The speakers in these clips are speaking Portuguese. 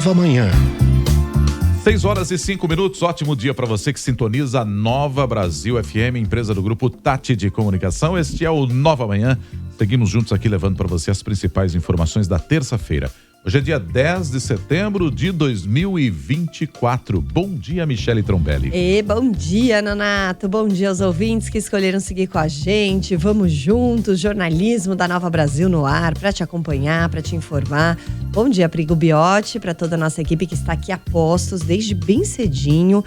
Nova Manhã. 6h05, ótimo dia para você que sintoniza a Nova Brasil FM, empresa do grupo Tati de Comunicação. Este é o Nova Manhã, seguimos juntos aqui levando para você as principais informações da terça-feira. Hoje é dia 10 de setembro de 2024. Bom dia, Michele Trombelli. Bom dia, Nonato. Bom dia aos ouvintes que escolheram seguir com a gente. Vamos juntos, jornalismo da Nova Brasil no ar, para te acompanhar, para te informar. Bom dia, Prigo Biotti, para toda a nossa equipe que está aqui a postos desde bem cedinho.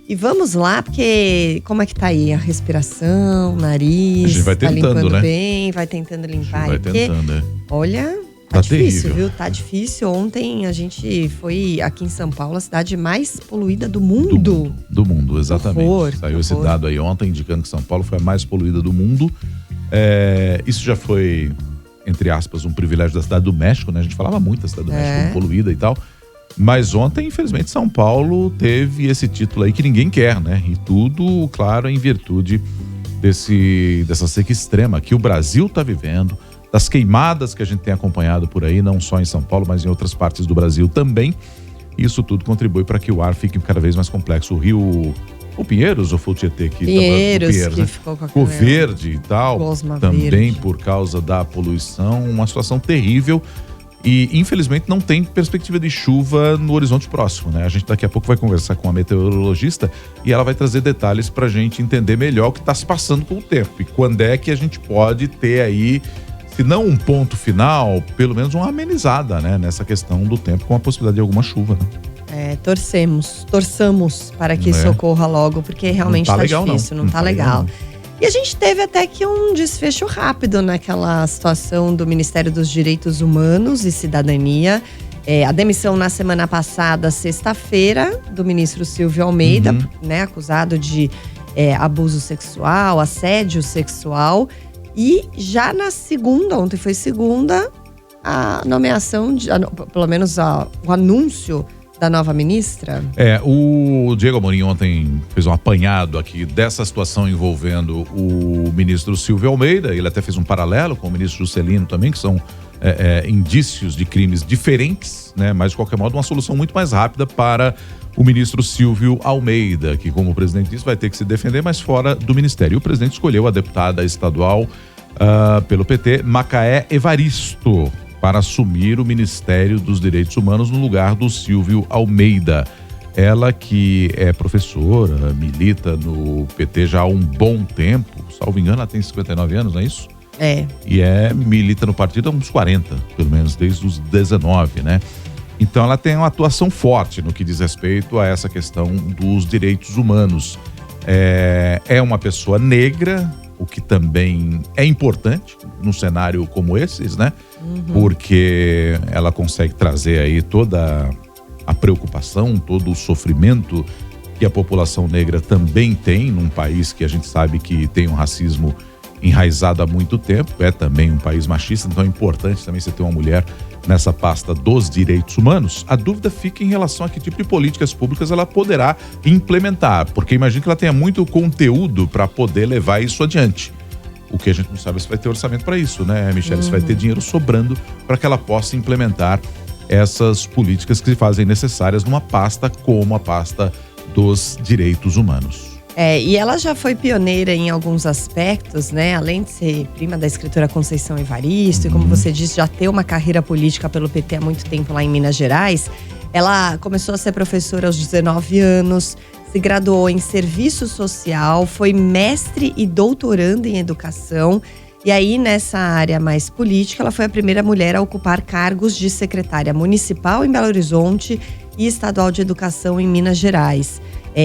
E vamos lá, porque como é que tá aí a respiração, nariz? A gente vai tentando, tá limpando né? bem, vai tentando limpar. Vai tentando, né? Olha... Tá difícil, terrível, viu? Tá difícil. Ontem a gente foi aqui em São Paulo, a cidade mais poluída do mundo. Do mundo, exatamente. Saiu esse horror. dado aí ontem, indicando que São Paulo foi a mais poluída do mundo. Isso já foi, entre aspas, um privilégio da cidade do México, né? A gente falava muito da cidade do México como poluída e tal. Mas ontem, infelizmente, São Paulo teve esse título aí que ninguém quer, né? E tudo, claro, em virtude dessa seca extrema que o Brasil tá vivendo, das queimadas que a gente tem acompanhado por aí, não só em São Paulo, mas em outras partes do Brasil também. Isso tudo contribui para que o ar fique cada vez mais complexo. O Rio, o Pinheiros ou foi o Tietê que Pinheiros, que né? ficou verde e tal, Gosma também verde. por causa da poluição, uma situação terrível. E infelizmente não tem perspectiva de chuva no horizonte próximo, né? A gente daqui a pouco vai conversar com a meteorologista e ela vai trazer detalhes para a gente entender melhor o que está se passando com o tempo e quando é que a gente pode ter aí, se não um ponto final, pelo menos uma amenizada, né, nessa questão do tempo, com a possibilidade de alguma chuva, né? Torçamos para que isso ocorra logo, porque realmente Não tá tá legal, difícil, não. não tá legal. E a gente teve até que um desfecho rápido naquela situação do Ministério dos Direitos Humanos e Cidadania. A demissão na semana passada, sexta-feira, do ministro Silvio Almeida, né, acusado de abuso sexual, assédio sexual. E já na segunda, ontem foi segunda, a nomeação, pelo menos o anúncio da nova ministra. O Diego Amorim ontem fez um apanhado aqui dessa situação envolvendo o ministro Silvio Almeida. Ele até fez um paralelo com o ministro Juscelino também, que são indícios de crimes diferentes, né? Mas, de qualquer modo, uma solução muito mais rápida para o ministro Silvio Almeida, que, como o presidente disse, vai ter que se defender, mas fora do ministério. E o presidente escolheu a deputada estadual pelo PT, Macaé Evaristo, para assumir o Ministério dos Direitos Humanos no lugar do Silvio Almeida. Ela que é professora, milita no PT já há um bom tempo, salvo engano, ela tem 59 anos, não é isso? E milita no partido há uns 40, pelo menos desde os 19, né? Então ela tem uma atuação forte no que diz respeito a essa questão dos direitos humanos. É uma pessoa negra, o que também é importante num cenário como esses, né? Porque ela consegue trazer aí toda a preocupação, todo o sofrimento que a população negra também tem num país que a gente sabe que tem um racismo enraizado há muito tempo, é também um país machista, então é importante também você ter uma mulher nessa pasta dos direitos humanos. A dúvida fica em relação a que tipo de políticas públicas ela poderá implementar, porque imagino que ela tenha muito conteúdo para poder levar isso adiante. O que a gente não sabe é se vai ter orçamento para isso, né, Michele? Se vai ter dinheiro sobrando para que ela possa implementar essas políticas que se fazem necessárias numa pasta como a pasta dos direitos humanos. E ela já foi pioneira em alguns aspectos, né? Além de ser prima da escritora Conceição Evaristo, e como você disse, já ter uma carreira política pelo PT há muito tempo lá em Minas Gerais. Ela começou a ser professora aos 19 anos, se graduou em serviço social, foi mestre e doutoranda em educação. E aí, nessa área mais política, ela foi a primeira mulher a ocupar cargos de secretária municipal em Belo Horizonte e estadual de educação em Minas Gerais.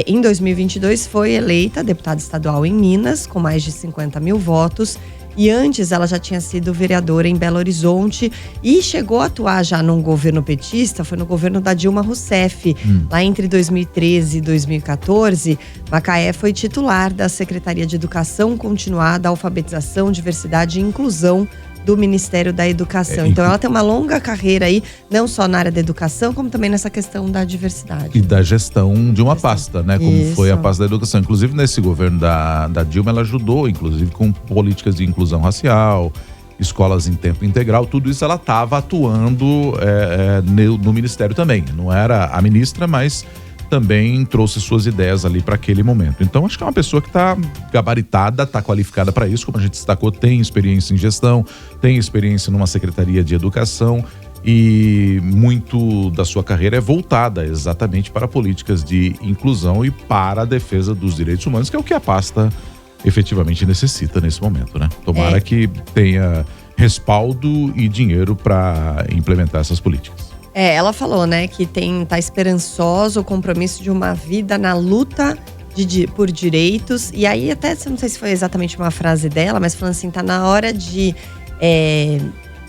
Em 2022, foi eleita deputada estadual em Minas, com mais de 50 mil votos. E antes, ela já tinha sido vereadora em Belo Horizonte e chegou a atuar já num governo petista, foi no governo da Dilma Rousseff. Lá entre 2013 e 2014, Macaé foi titular da Secretaria de Educação Continuada, Alfabetização, Diversidade e Inclusão do Ministério da Educação. Então ela tem uma longa carreira aí, não só na área da educação, como também nessa questão da diversidade. E da gestão de uma pasta, né? Como Isso. foi a pasta da educação. Inclusive, nesse governo da Dilma, ela ajudou, inclusive, com políticas de inclusão racial escolas em tempo integral, tudo isso ela estava atuando no Ministério também. Não era a ministra, mas também trouxe suas ideias ali para aquele momento. Então, acho que é uma pessoa que está gabaritada, está qualificada para isso, como a gente destacou, tem experiência em gestão, tem experiência numa secretaria de educação e muito da sua carreira é voltada exatamente para políticas de inclusão e para a defesa dos direitos humanos, que é o que a pasta efetivamente necessita nesse momento, né? Tomara que tenha respaldo e dinheiro para implementar essas políticas. Ela falou, né, que tá esperançoso o compromisso de uma vida na luta por direitos. E aí, até, não sei se foi exatamente uma frase dela, mas falando assim, tá na hora de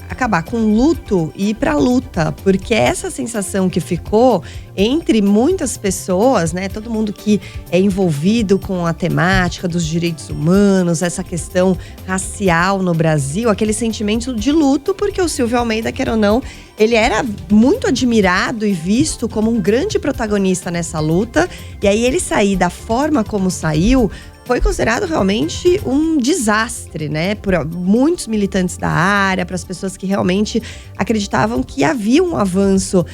acabar com o luto e ir pra luta. Porque essa sensação que ficou entre muitas pessoas, né, todo mundo que é envolvido com a temática dos direitos humanos, essa questão racial no Brasil, aquele sentimento de luto, porque o Silvio Almeida, quer ou não, ele era muito admirado e visto como um grande protagonista nessa luta. E aí ele sair da forma como saiu foi considerado realmente um desastre, né? Por muitos militantes da área, para as pessoas que realmente acreditavam que havia um avanço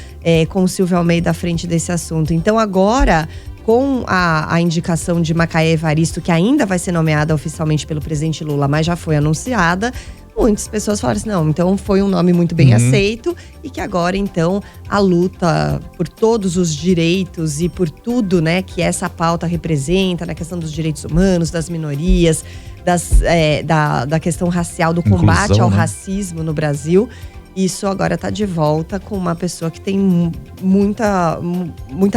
com o Silvio Almeida à frente desse assunto. Então agora, com a indicação de Macaé Evaristo, que ainda vai ser nomeada oficialmente pelo presidente Lula, mas já foi anunciada, muitas pessoas falaram assim, não, então foi um nome muito bem aceito e que agora, então, a luta por todos os direitos e por tudo, né, que essa pauta representa, na questão dos direitos humanos, das minorias, da questão racial, do combate Inclusão, ao né? racismo no Brasil, isso agora está de volta com uma pessoa que tem muita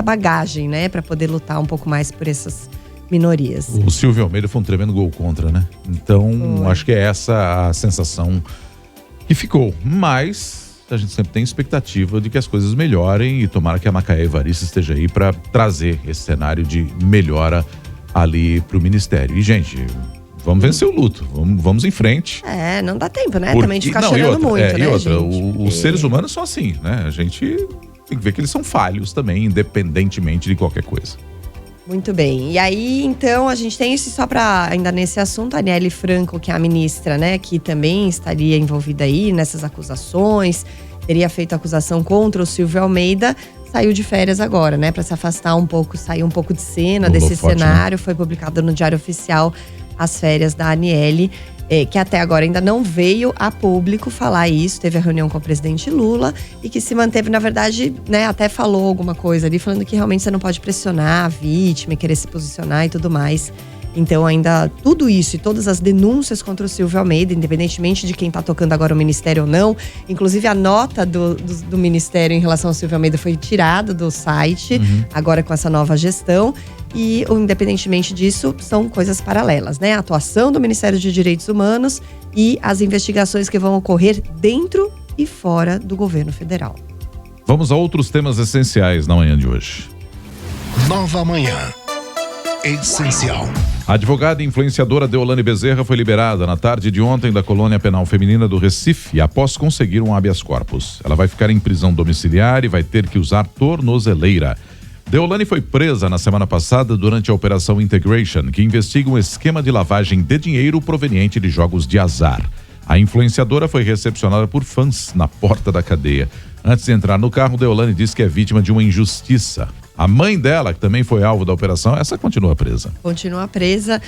bagagem, né, para poder lutar um pouco mais por essas minorias. O Silvio Almeida foi um tremendo gol contra, né? Então, acho que é essa a sensação que ficou. Mas a gente sempre tem expectativa de que as coisas melhorem e tomara que a Macaé Evaristo esteja aí para trazer esse cenário de melhora ali pro Ministério. E, gente, vamos vencer o luto, vamos em frente. Não dá tempo, né? Também de ficar chorando muito, né, e outra, gente? os seres humanos são assim, né? A gente tem que ver que eles são falhos também, independentemente de qualquer coisa. Muito bem. E aí, então, a gente tem isso só para ainda nesse assunto, a Aniele Franco, que é a ministra, né, que também estaria envolvida aí nessas acusações, teria feito acusação contra o Silvio Almeida, saiu de férias agora, né, para se afastar um pouco, sair um pouco de cena desse cenário. Foi publicado no Diário Oficial as férias da Aniele, que até agora ainda não veio a público falar isso, teve a reunião com o presidente Lula e que se manteve, na verdade, né, até falou alguma coisa ali, falando que realmente você não pode pressionar a vítima e querer se posicionar e tudo mais. Então ainda tudo isso e todas as denúncias contra o Silvio Almeida, independentemente de quem está tocando agora o Ministério ou não, inclusive a nota do Ministério em relação ao Silvio Almeida foi tirada do site, agora com essa nova gestão. E, independentemente disso, são coisas paralelas, né? A atuação do Ministério de Direitos Humanos e as investigações que vão ocorrer dentro e fora do governo federal. Vamos a outros temas essenciais na manhã de hoje. Nova Manhã. Essencial. A advogada e influenciadora Deolane Bezerra foi liberada na tarde de ontem da Colônia Penal Feminina do Recife após conseguir um habeas corpus. Ela vai ficar em prisão domiciliar e vai ter que usar tornozeleira. Deolane foi presa na semana passada durante a Operação Integration, que investiga um esquema de lavagem de dinheiro proveniente de jogos de azar. A influenciadora foi recepcionada por fãs na porta da cadeia. Antes de entrar no carro, Deolane disse que é vítima de uma injustiça. A mãe dela, que também foi alvo da operação, essa continua presa. Continua presa.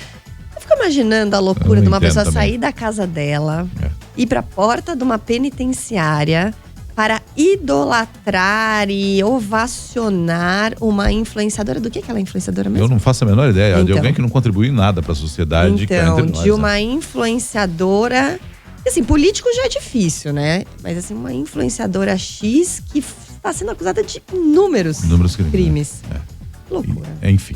Eu fico imaginando a loucura de uma pessoa também sair da casa dela, ir pra porta de uma penitenciária para idolatrar e ovacionar uma influenciadora. Do que ela é influenciadora mesmo? Eu não faço a menor ideia. Então, de alguém que não contribuiu em nada para a sociedade. Então, de uma influenciadora. Assim, político já é difícil, né? Mas assim, uma influenciadora X que está sendo acusada de inúmeros crimes. Loucura. Enfim.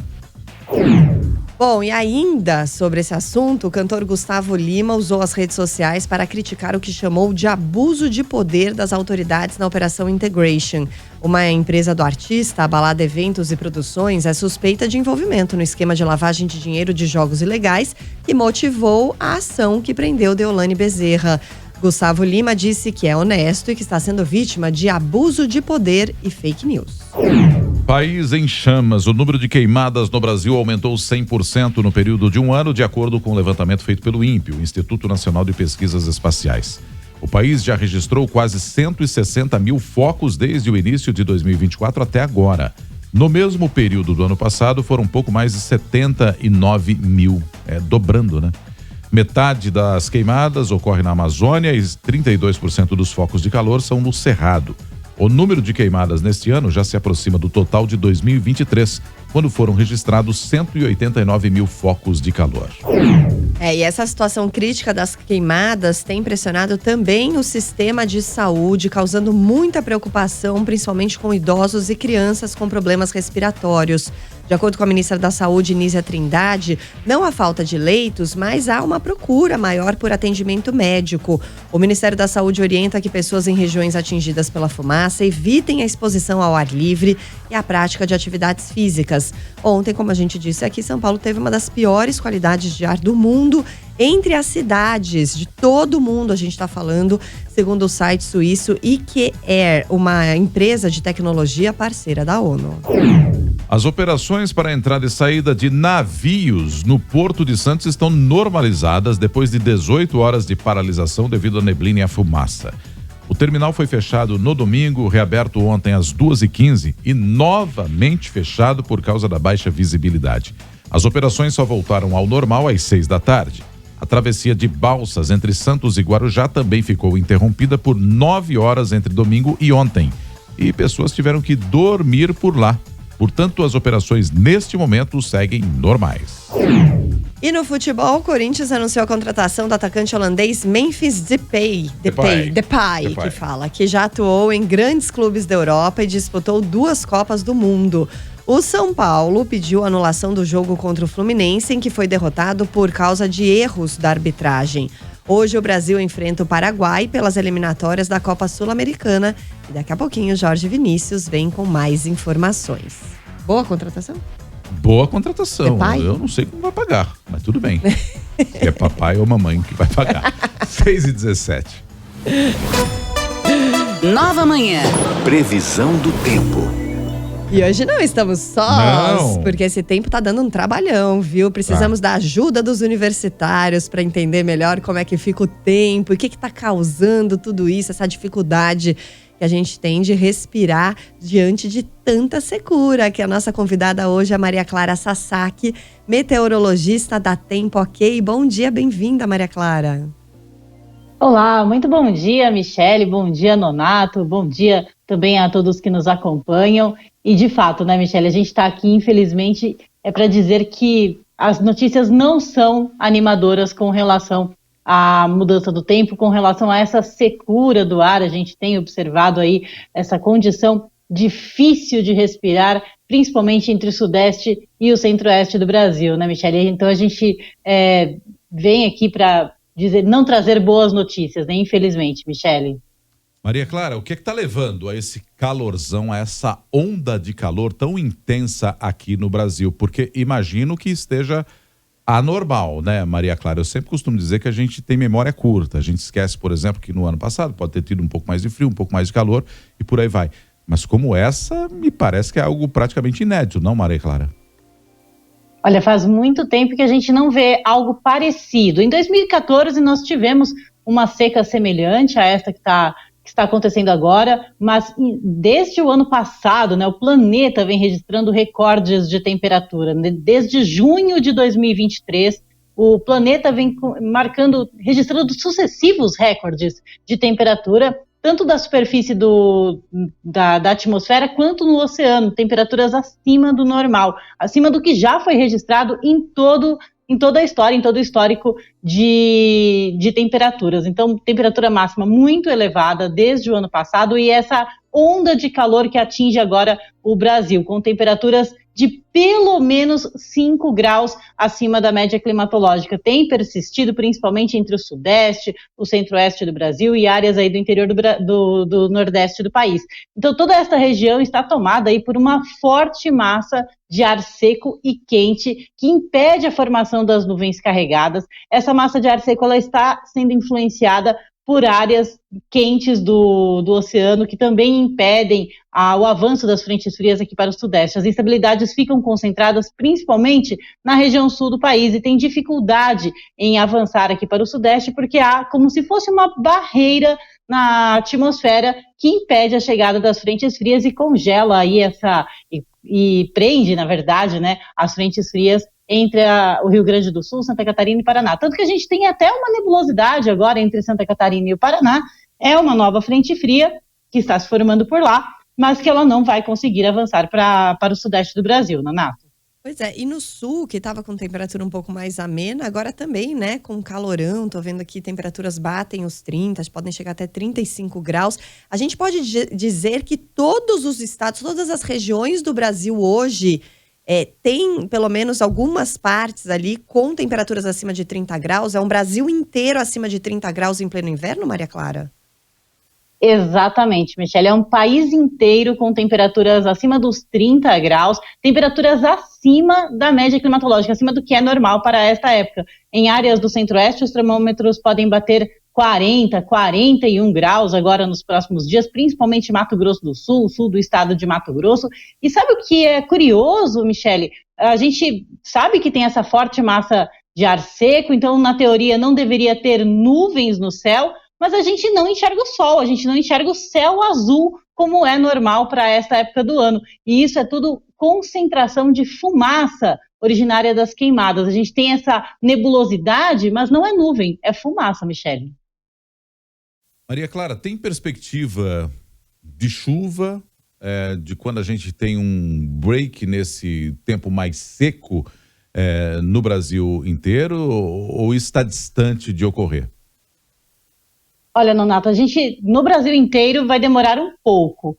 Bom, e ainda sobre esse assunto, o cantor Gustavo Lima usou as redes sociais para criticar o que chamou de abuso de poder das autoridades na Operação Integration. Uma empresa do artista, Abalada Eventos e Produções, é suspeita de envolvimento no esquema de lavagem de dinheiro de jogos ilegais que motivou a ação que prendeu Deolane Bezerra. Gustavo Lima disse que é honesto e que está sendo vítima de abuso de poder e fake news. País em chamas. O número de queimadas no Brasil aumentou 100% no período de um ano, de acordo com o levantamento feito pelo INPE, o Instituto Nacional de Pesquisas Espaciais. O país já registrou quase 160 mil focos desde o início de 2024 até agora. No mesmo período do ano passado, foram pouco mais de 79 mil, dobrando, né? Metade das queimadas ocorre na Amazônia e 32% dos focos de calor são no Cerrado. O número de queimadas neste ano já se aproxima do total de 2023, quando foram registrados 189 mil focos de calor. E essa situação crítica das queimadas tem pressionado também o sistema de saúde, causando muita preocupação, principalmente com idosos e crianças com problemas respiratórios. De acordo com a ministra da Saúde, Nízia Trindade, não há falta de leitos, mas há uma procura maior por atendimento médico. O Ministério da Saúde orienta que pessoas em regiões atingidas pela fumaça evitem a exposição ao ar livre e a prática de atividades físicas. Ontem, como a gente disse aqui, São Paulo teve uma das piores qualidades de ar do mundo entre as cidades de todo o mundo. A gente está falando, segundo o site suíço IQAir, uma empresa de tecnologia parceira da ONU. As operações para a entrada e saída de navios no Porto de Santos estão normalizadas depois de 18 horas de paralisação devido à neblina e à fumaça. O terminal foi fechado no domingo, reaberto ontem às 2h15 e novamente fechado por causa da baixa visibilidade. As operações só voltaram ao normal às 6 da tarde. A travessia de balsas entre Santos e Guarujá também ficou interrompida por 9 horas entre domingo e ontem. E pessoas tiveram que dormir por lá. Portanto, as operações neste momento seguem normais. E no futebol, o Corinthians anunciou a contratação do atacante holandês Memphis Depay, que já atuou em grandes clubes da Europa e disputou 2 Copas do Mundo. O São Paulo pediu a anulação do jogo contra o Fluminense, em que foi derrotado por causa de erros da arbitragem. Hoje o Brasil enfrenta o Paraguai pelas eliminatórias da Copa Sul-Americana. E daqui a pouquinho o Jorge Vinícius vem com mais informações. Boa contratação? Boa contratação. Depay? Eu não sei como vai pagar, mas tudo bem. Se é papai ou mamãe que vai pagar. 6h17. Nova Manhã. Previsão do tempo. E hoje não estamos sós, porque esse tempo tá dando um trabalhão, viu? Precisamos da ajuda dos universitários para entender melhor como é que fica o tempo, o que tá causando tudo isso, essa dificuldade que a gente tem de respirar diante de tanta secura. Que a nossa convidada hoje é a Maria Clara Sasaki, meteorologista da Tempo Ok. Bom dia, bem-vinda, Maria Clara. Olá, muito bom dia, Michele, bom dia, Nonato, bom dia também a todos que nos acompanham. E de fato, né, Michele, a gente está aqui, infelizmente, para dizer que as notícias não são animadoras com relação à mudança do tempo, com relação a essa secura do ar. A gente tem observado aí essa condição difícil de respirar, principalmente entre o sudeste e o centro-oeste do Brasil, né, Michele? Então a gente vem aqui para dizer, não trazer boas notícias, né? Infelizmente, Michele. Maria Clara, o que está levando a esse calorzão, a essa onda de calor tão intensa aqui no Brasil? Porque imagino que esteja anormal, né, Maria Clara? Eu sempre costumo dizer que a gente tem memória curta. A gente esquece, por exemplo, que no ano passado pode ter tido um pouco mais de frio, um pouco mais de calor e por aí vai. Mas como essa, me parece que é algo praticamente inédito, não, Maria Clara? Olha, faz muito tempo que a gente não vê algo parecido. Em 2014, nós tivemos uma seca semelhante a esta que está acontecendo agora, mas desde o ano passado, né, o planeta vem registrando recordes de temperatura. Desde junho de 2023, o planeta vem registrando sucessivos recordes de temperatura, tanto da superfície da atmosfera quanto no oceano, temperaturas acima do normal, acima do que já foi registrado em toda a história, em todo o histórico de temperaturas. Então, temperatura máxima muito elevada desde o ano passado e essa onda de calor que atinge agora o Brasil, com temperaturas de pelo menos 5 graus acima da média climatológica. Tem persistido principalmente entre o sudeste, o centro-oeste do Brasil e áreas aí do interior do nordeste do país. Então toda esta região está tomada aí por uma forte massa de ar seco e quente que impede a formação das nuvens carregadas. Essa massa de ar seco ela está sendo influenciada por áreas quentes do oceano, que também impedem o avanço das frentes frias aqui para o sudeste. As instabilidades ficam concentradas principalmente na região sul do país e tem dificuldade em avançar aqui para o sudeste, porque há como se fosse uma barreira na atmosfera que impede a chegada das frentes frias e congela aí e prende, na verdade, né, as frentes frias entre o Rio Grande do Sul, Santa Catarina e Paraná. Tanto que a gente tem até uma nebulosidade agora entre Santa Catarina e o Paraná. É uma nova frente fria que está se formando por lá, mas que ela não vai conseguir avançar para o sudeste do Brasil, Nonato. Pois é, e no sul, que estava com temperatura um pouco mais amena, agora também, né, com calorão, tô vendo aqui temperaturas batem os 30, podem chegar até 35 graus. A gente pode dizer que todos os estados, todas as regiões do Brasil hoje tem pelo menos algumas partes ali com temperaturas acima de 30 graus? É um Brasil inteiro acima de 30 graus em pleno inverno, Maria Clara? Exatamente, Michele. É um país inteiro com temperaturas acima dos 30 graus, temperaturas acima da média climatológica, acima do que é normal para esta época. Em áreas do centro-oeste, os termômetros podem bater 40, 41 graus agora nos próximos dias, principalmente Mato Grosso do Sul, sul do estado de Mato Grosso. E sabe o que é curioso, Michele? A gente sabe que tem essa forte massa de ar seco, então na teoria não deveria ter nuvens no céu, mas a gente não enxerga o sol, a gente não enxerga o céu azul como é normal para esta época do ano. E isso é tudo concentração de fumaça originária das queimadas. A gente tem essa nebulosidade, mas não é nuvem, é fumaça, Michele. Maria Clara, tem perspectiva de chuva, de quando a gente tem um break nesse tempo mais seco no Brasil inteiro, ou está distante de ocorrer? Olha, Nonato, a gente no Brasil inteiro vai demorar um pouco.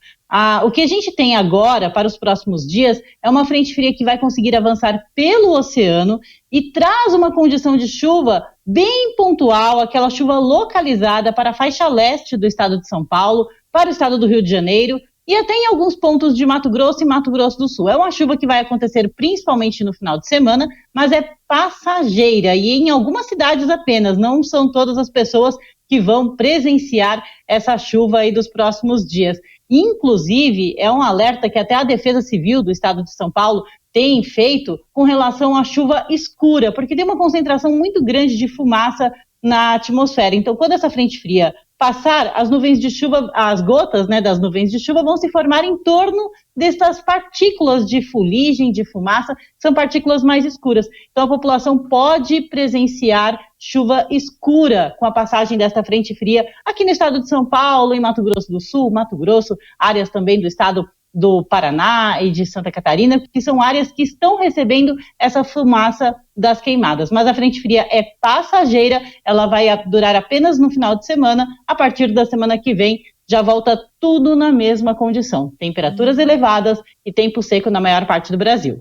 O que a gente tem agora para os próximos dias é uma frente fria que vai conseguir avançar pelo oceano e traz uma condição de chuva bem pontual, aquela chuva localizada para a faixa leste do estado de São Paulo, para o estado do Rio de Janeiro e até em alguns pontos de Mato Grosso e Mato Grosso do Sul. É uma chuva que vai acontecer principalmente no final de semana, mas é passageira e em algumas cidades apenas, não são todas as pessoas que vão presenciar essa chuva aí dos próximos dias. Inclusive, é um alerta que até a Defesa Civil do estado de São Paulo tem feito com relação à chuva escura, porque tem uma concentração muito grande de fumaça na atmosfera. Então, quando essa frente fria passar, as nuvens de chuva, as gotas, né, das nuvens de chuva vão se formar em torno dessas partículas de fuligem, de fumaça, que são partículas mais escuras. Então, a população pode presenciar chuva escura com a passagem desta frente fria aqui no estado de São Paulo, em Mato Grosso do Sul, Mato Grosso, áreas também do estado do Paraná e de Santa Catarina, que são áreas que estão recebendo essa fumaça das queimadas. Mas a frente fria é passageira, ela vai durar apenas no final de semana. A partir da semana que vem, já volta tudo na mesma condição. Temperaturas elevadas e tempo seco na maior parte do Brasil.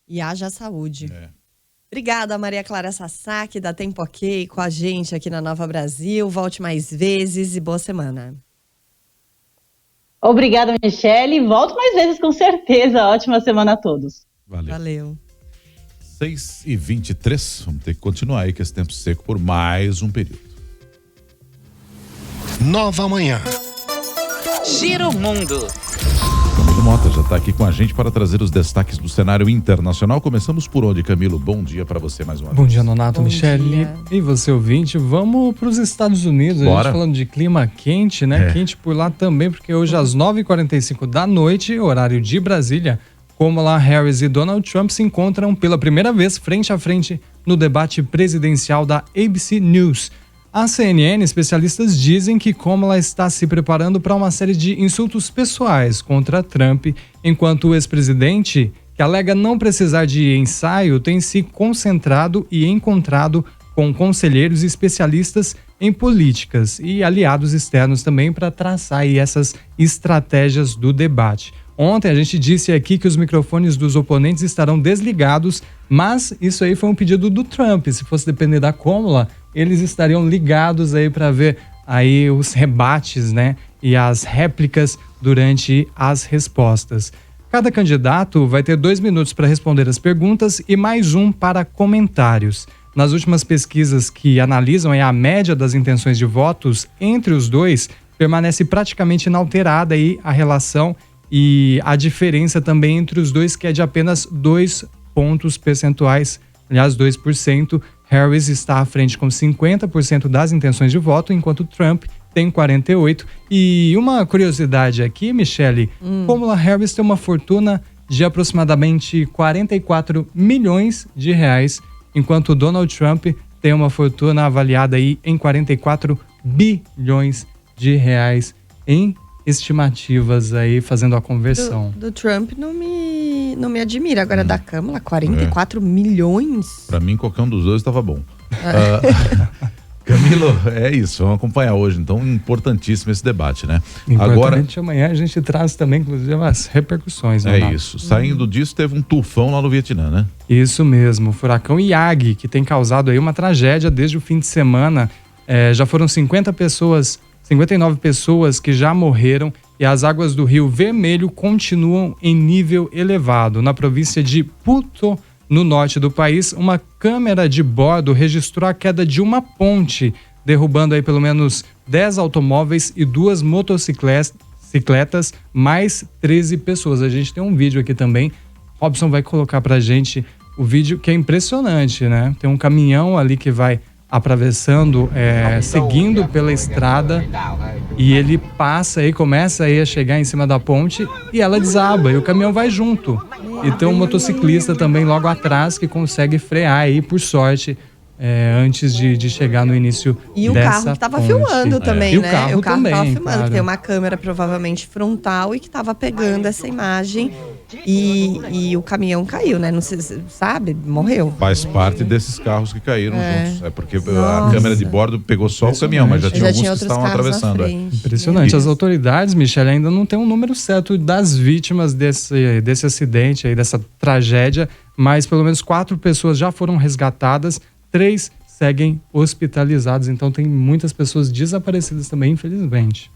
E haja saúde. Obrigada, Maria Clara Sasaki, da Tempo Ok, com a gente aqui na Nova Brasil. Volte mais vezes e boa semana. Obrigada, Michele. Volto mais vezes, com certeza. Ótima semana a todos. Valeu. 6h23, vamos ter que continuar aí com esse tempo seco por mais um período. Nova Manhã. Giro Mundo. Camilo Mota já está aqui com a gente para trazer os destaques do cenário internacional. Começamos por onde, Camilo? Bom dia para você mais uma vez. Bom dia, Nonato, Michele e você, ouvinte. Vamos para os Estados Unidos. Bora. A gente falando de clima quente, né? Quente por lá também, porque hoje às 9h45 da noite, horário de Brasília, Kamala Harris e Donald Trump se encontram pela primeira vez frente a frente no debate presidencial da ABC News. A CNN, especialistas dizem que Kamala está se preparando para uma série de insultos pessoais contra Trump, enquanto o ex-presidente, que alega não precisar de ensaio, tem se concentrado e encontrado com conselheiros e especialistas em políticas e aliados externos também para traçar aí essas estratégias do debate. Ontem a gente disse aqui que os microfones dos oponentes estarão desligados, mas isso aí foi um pedido do Trump. Se fosse depender da Kamala, eles estariam ligados aí para ver aí os rebates, né, e as réplicas durante as respostas. Cada candidato vai ter 2 minutos para responder as perguntas e mais um para comentários. Nas últimas pesquisas que analisam a média das intenções de votos entre os dois, permanece praticamente inalterada aí a relação e a diferença também entre os dois, que é de apenas 2 pontos percentuais, aliás, 2%. Harris está à frente com 50% das intenções de voto, enquanto Trump tem 48%. E uma curiosidade aqui, Michele, Kamala Harris tem uma fortuna de aproximadamente 44 milhões de reais, enquanto Donald Trump tem uma fortuna avaliada aí em 44 bilhões de reais em estimativas aí, fazendo a conversão. Do Trump não me admira. Agora, da Kamala, 44 milhões. Pra mim, qualquer um dos dois estava bom. Camilo, é isso, vamos acompanhar hoje, então, importantíssimo esse debate, né? Agora, amanhã a gente traz também, inclusive, as repercussões. Né, é isso, saindo disso, teve um tufão lá no Vietnã, né? Isso mesmo, o furacão Yagi, que tem causado aí uma tragédia desde o fim de semana. Já foram 59 pessoas que já morreram e as águas do Rio Vermelho continuam em nível elevado. Na província de Puto, no norte do país, uma câmera de bordo registrou a queda de uma ponte, derrubando aí pelo menos 10 automóveis e 2 motocicletas, mais 13 pessoas. A gente tem um vídeo aqui também. Robson vai colocar pra gente o vídeo, que é impressionante, né? Tem um caminhão ali que vai atravessando, seguindo pela estrada, e ele passa e começa aí a chegar em cima da ponte e ela desaba e o caminhão vai junto. E tem um motociclista também logo atrás que consegue frear aí, por sorte, antes de chegar no início dessa ponte. E o carro que estava filmando também, e né? O carro também, estava filmando, claro. Tem uma câmera provavelmente frontal e que estava pegando essa imagem e o caminhão caiu, né? Não sei, sabe? Morreu. Faz parte desses carros que caíram juntos. É porque Nossa. a câmera de bordo pegou só o caminhão, mas já tinha alguns que estavam atravessando. Impressionante. As autoridades, Michele, ainda não tem um número certo das vítimas desse acidente aí, dessa tragédia, mas pelo menos 4 pessoas já foram resgatadas, 3 seguem hospitalizados, então tem muitas pessoas desaparecidas também, infelizmente.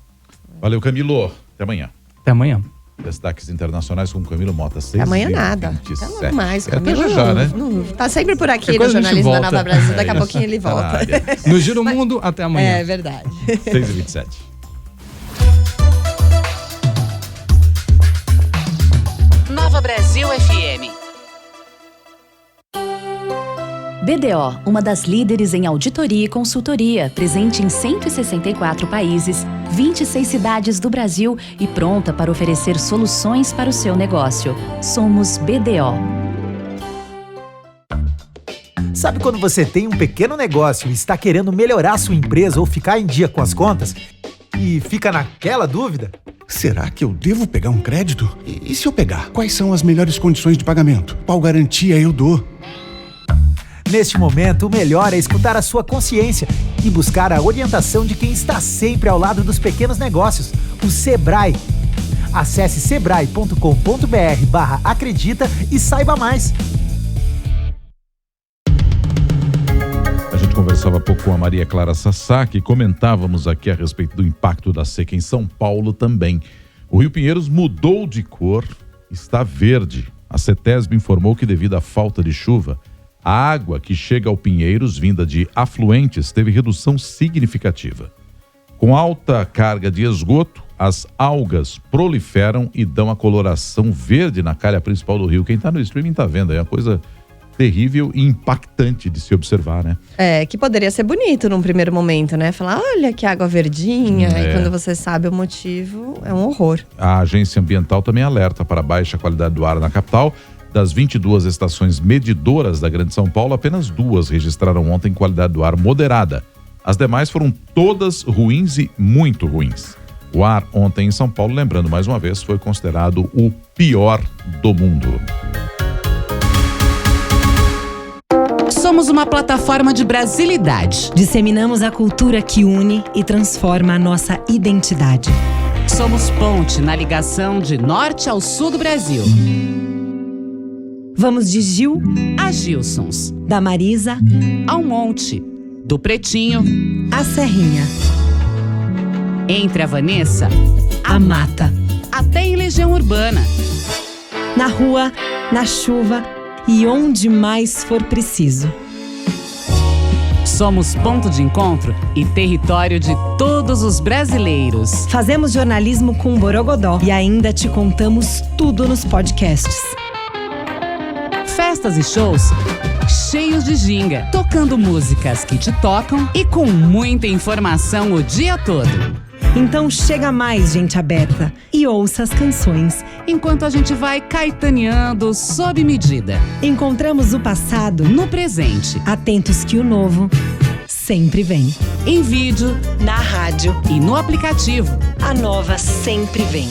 Valeu, Camilo. Até amanhã. Até amanhã. Destaques internacionais com Camilo Mota. Até amanhã nada. Até logo mais. Até já, né? Tá sempre por aqui no Jornalismo da Nova Brasil. Daqui a pouquinho ele volta. No Giro Mundo, até amanhã. É verdade. 6h27. Nova Brasil FM. BDO, uma das líderes em auditoria e consultoria, presente em 164 países, 26 cidades do Brasil e pronta para oferecer soluções para o seu negócio. Somos BDO. Sabe quando você tem um pequeno negócio e está querendo melhorar sua empresa ou ficar em dia com as contas? E fica naquela dúvida? Será que eu devo pegar um crédito? E se eu pegar, quais são as melhores condições de pagamento? Qual garantia eu dou? Neste momento, o melhor é escutar a sua consciência e buscar a orientação de quem está sempre ao lado dos pequenos negócios, o Sebrae. Acesse sebrae.com.br/acredita e saiba mais. A gente conversava há pouco com a Maria Clara Sasaki e comentávamos aqui a respeito do impacto da seca em São Paulo também. O Rio Pinheiros mudou de cor, está verde. A CETESB informou que devido à falta de chuva, a água que chega ao Pinheiros, vinda de afluentes, teve redução significativa. Com alta carga de esgoto, as algas proliferam e dão a coloração verde na calha principal do rio. Quem está no streaming está vendo, é uma coisa terrível e impactante de se observar, né? Que poderia ser bonito num primeiro momento, né? Falar, olha que água verdinha, e quando você sabe o motivo, é um horror. A agência ambiental também alerta para a baixa qualidade do ar na capital. Das 22 estações medidoras da Grande São Paulo, apenas 2 registraram ontem qualidade do ar moderada. As demais foram todas ruins e muito ruins. O ar ontem em São Paulo, lembrando mais uma vez, foi considerado o pior do mundo. Somos uma plataforma de brasilidade. Disseminamos a cultura que une e transforma a nossa identidade. Somos ponte na ligação de norte ao sul do Brasil. Vamos de Gil a Gilsons, da Marisa ao Monte, do Pretinho à Serrinha, entre a Vanessa, a Mata, até em Legião Urbana, na rua, na chuva e onde mais for preciso. Somos ponto de encontro e território de todos os brasileiros. Fazemos jornalismo com Borogodó e ainda te contamos tudo nos podcasts. Festas e shows cheios de ginga, tocando músicas que te tocam e com muita informação o dia todo. Então chega mais, gente aberta, e ouça as canções. Enquanto a gente vai caetaneando sob medida. Encontramos o passado no presente. Atentos que o novo sempre vem. Em vídeo, na rádio e no aplicativo. A nova sempre vem.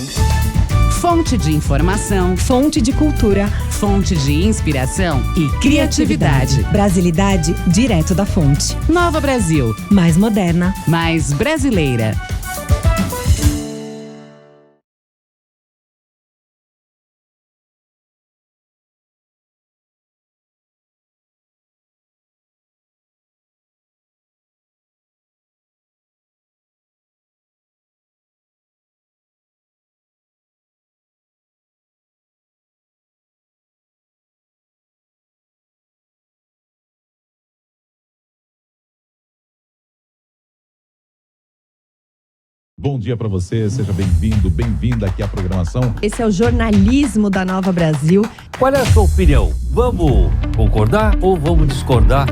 Fonte de informação, fonte de cultura, fonte de inspiração e criatividade. Brasilidade direto da fonte. Nova Brasil. Mais moderna, mais brasileira. Bom dia para você, seja bem-vindo, bem-vinda aqui à programação. Esse é o jornalismo da Nova Brasil. Qual é a sua opinião? Vamos concordar ou vamos discordar?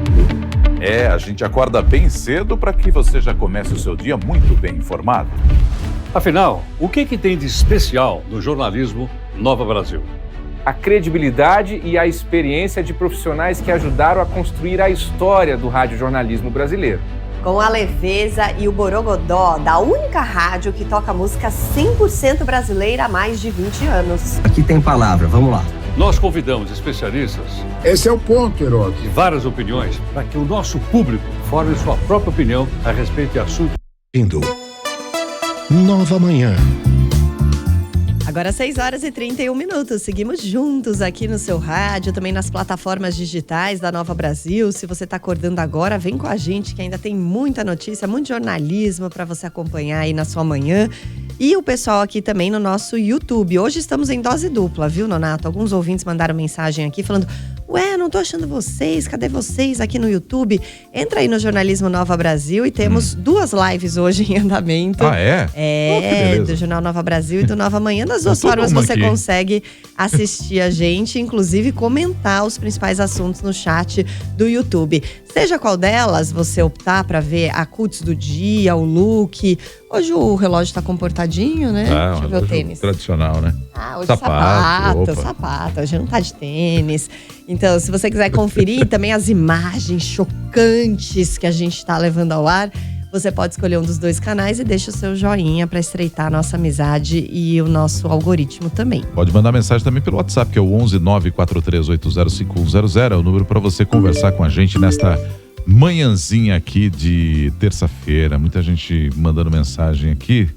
A gente acorda bem cedo para que você já comece o seu dia muito bem informado. Afinal, o que tem de especial no jornalismo Nova Brasil? A credibilidade e a experiência de profissionais que ajudaram a construir a história do radiojornalismo brasileiro. Com a leveza e o borogodó da única rádio que toca música 100% brasileira há mais de 20 anos. Aqui tem palavra, vamos lá. Nós convidamos especialistas. Esse é o ponto, Heródoto. De várias opiniões, para que o nosso público forme sua própria opinião a respeito de assuntos. Nova Manhã. Agora 6h31. Seguimos juntos aqui no seu rádio, também nas plataformas digitais da Nova Brasil. Se você está acordando agora, vem com a gente que ainda tem muita notícia, muito jornalismo para você acompanhar aí na sua manhã. E o pessoal aqui também no nosso YouTube. Hoje estamos em dose dupla, viu, Nonato? Alguns ouvintes mandaram mensagem aqui falando: ué, não tô achando vocês, cadê vocês aqui no YouTube? Entra aí no Jornalismo Nova Brasil e temos 2 lives hoje em andamento. Ah, é? Do Jornal Nova Brasil e do Nova Manhã. Das duas formas você aqui consegue assistir a gente, inclusive comentar os principais assuntos no chat do YouTube. Seja qual delas você optar para ver a cuts do dia, o look. Hoje o relógio tá comportadinho, né? Deixa eu ver o tênis. Tradicional, né? Hoje sapato. Hoje não tá de tênis. Então, se você quiser conferir também as imagens chocantes que a gente tá levando ao ar, você pode escolher um dos 2 canais e deixa o seu joinha para estreitar a nossa amizade e o nosso algoritmo também. Pode mandar mensagem também pelo WhatsApp, que é o 11 943805100. É o número para você conversar com a gente nesta manhãzinha aqui de terça-feira. Muita gente mandando mensagem aqui.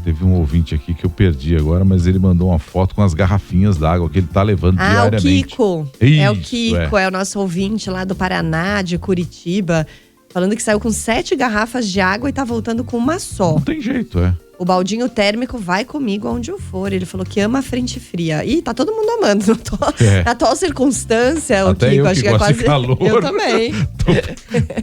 Teve um ouvinte aqui que eu perdi agora, mas ele mandou uma foto com as garrafinhas d'água que ele tá levando diariamente. O Kiko. Isso, o Kiko, é o nosso ouvinte lá do Paraná, de Curitiba, falando que saiu com 7 garrafas de água e tá voltando com uma só. Não tem jeito, O baldinho térmico vai comigo aonde eu for. Ele falou que ama a frente fria. E tá todo mundo amando. Na atual circunstância, até o Kiko, eu acho que é quase. De calor, eu também.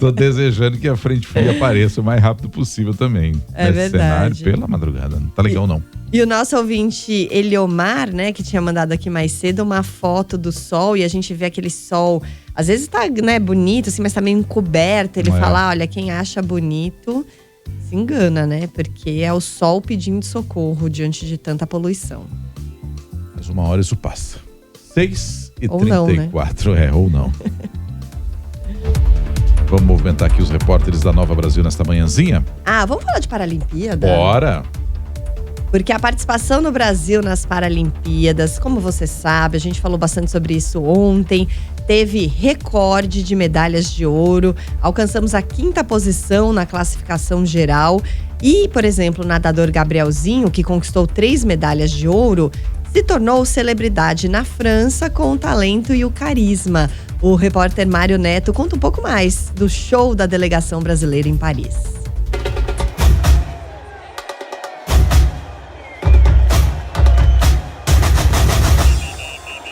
tô desejando que a frente fria apareça o mais rápido possível também. É verdade. Cenário pela madrugada. Não tá legal, não. E o nosso ouvinte Eliomar, né, que tinha mandado aqui mais cedo uma foto do sol, e a gente vê aquele sol, às vezes tá, né, bonito, assim, mas tá meio encoberto. Ele fala: olha, quem acha bonito se engana, né? Porque é o sol pedindo socorro diante de tanta poluição. Mas uma hora isso passa. 6h34. Ou não, né? Ou não. Vamos movimentar aqui os repórteres da Nova Brasil nesta manhãzinha? Vamos falar de Paralimpíada? Bora! Porque a participação no Brasil nas Paralimpíadas, como você sabe, a gente falou bastante sobre isso ontem, teve recorde de medalhas de ouro, alcançamos a 5ª posição na classificação geral e, por exemplo, o nadador Gabrielzinho, que conquistou 3 medalhas de ouro, se tornou celebridade na França com o talento e o carisma. O repórter Mário Neto conta um pouco mais do show da delegação brasileira em Paris.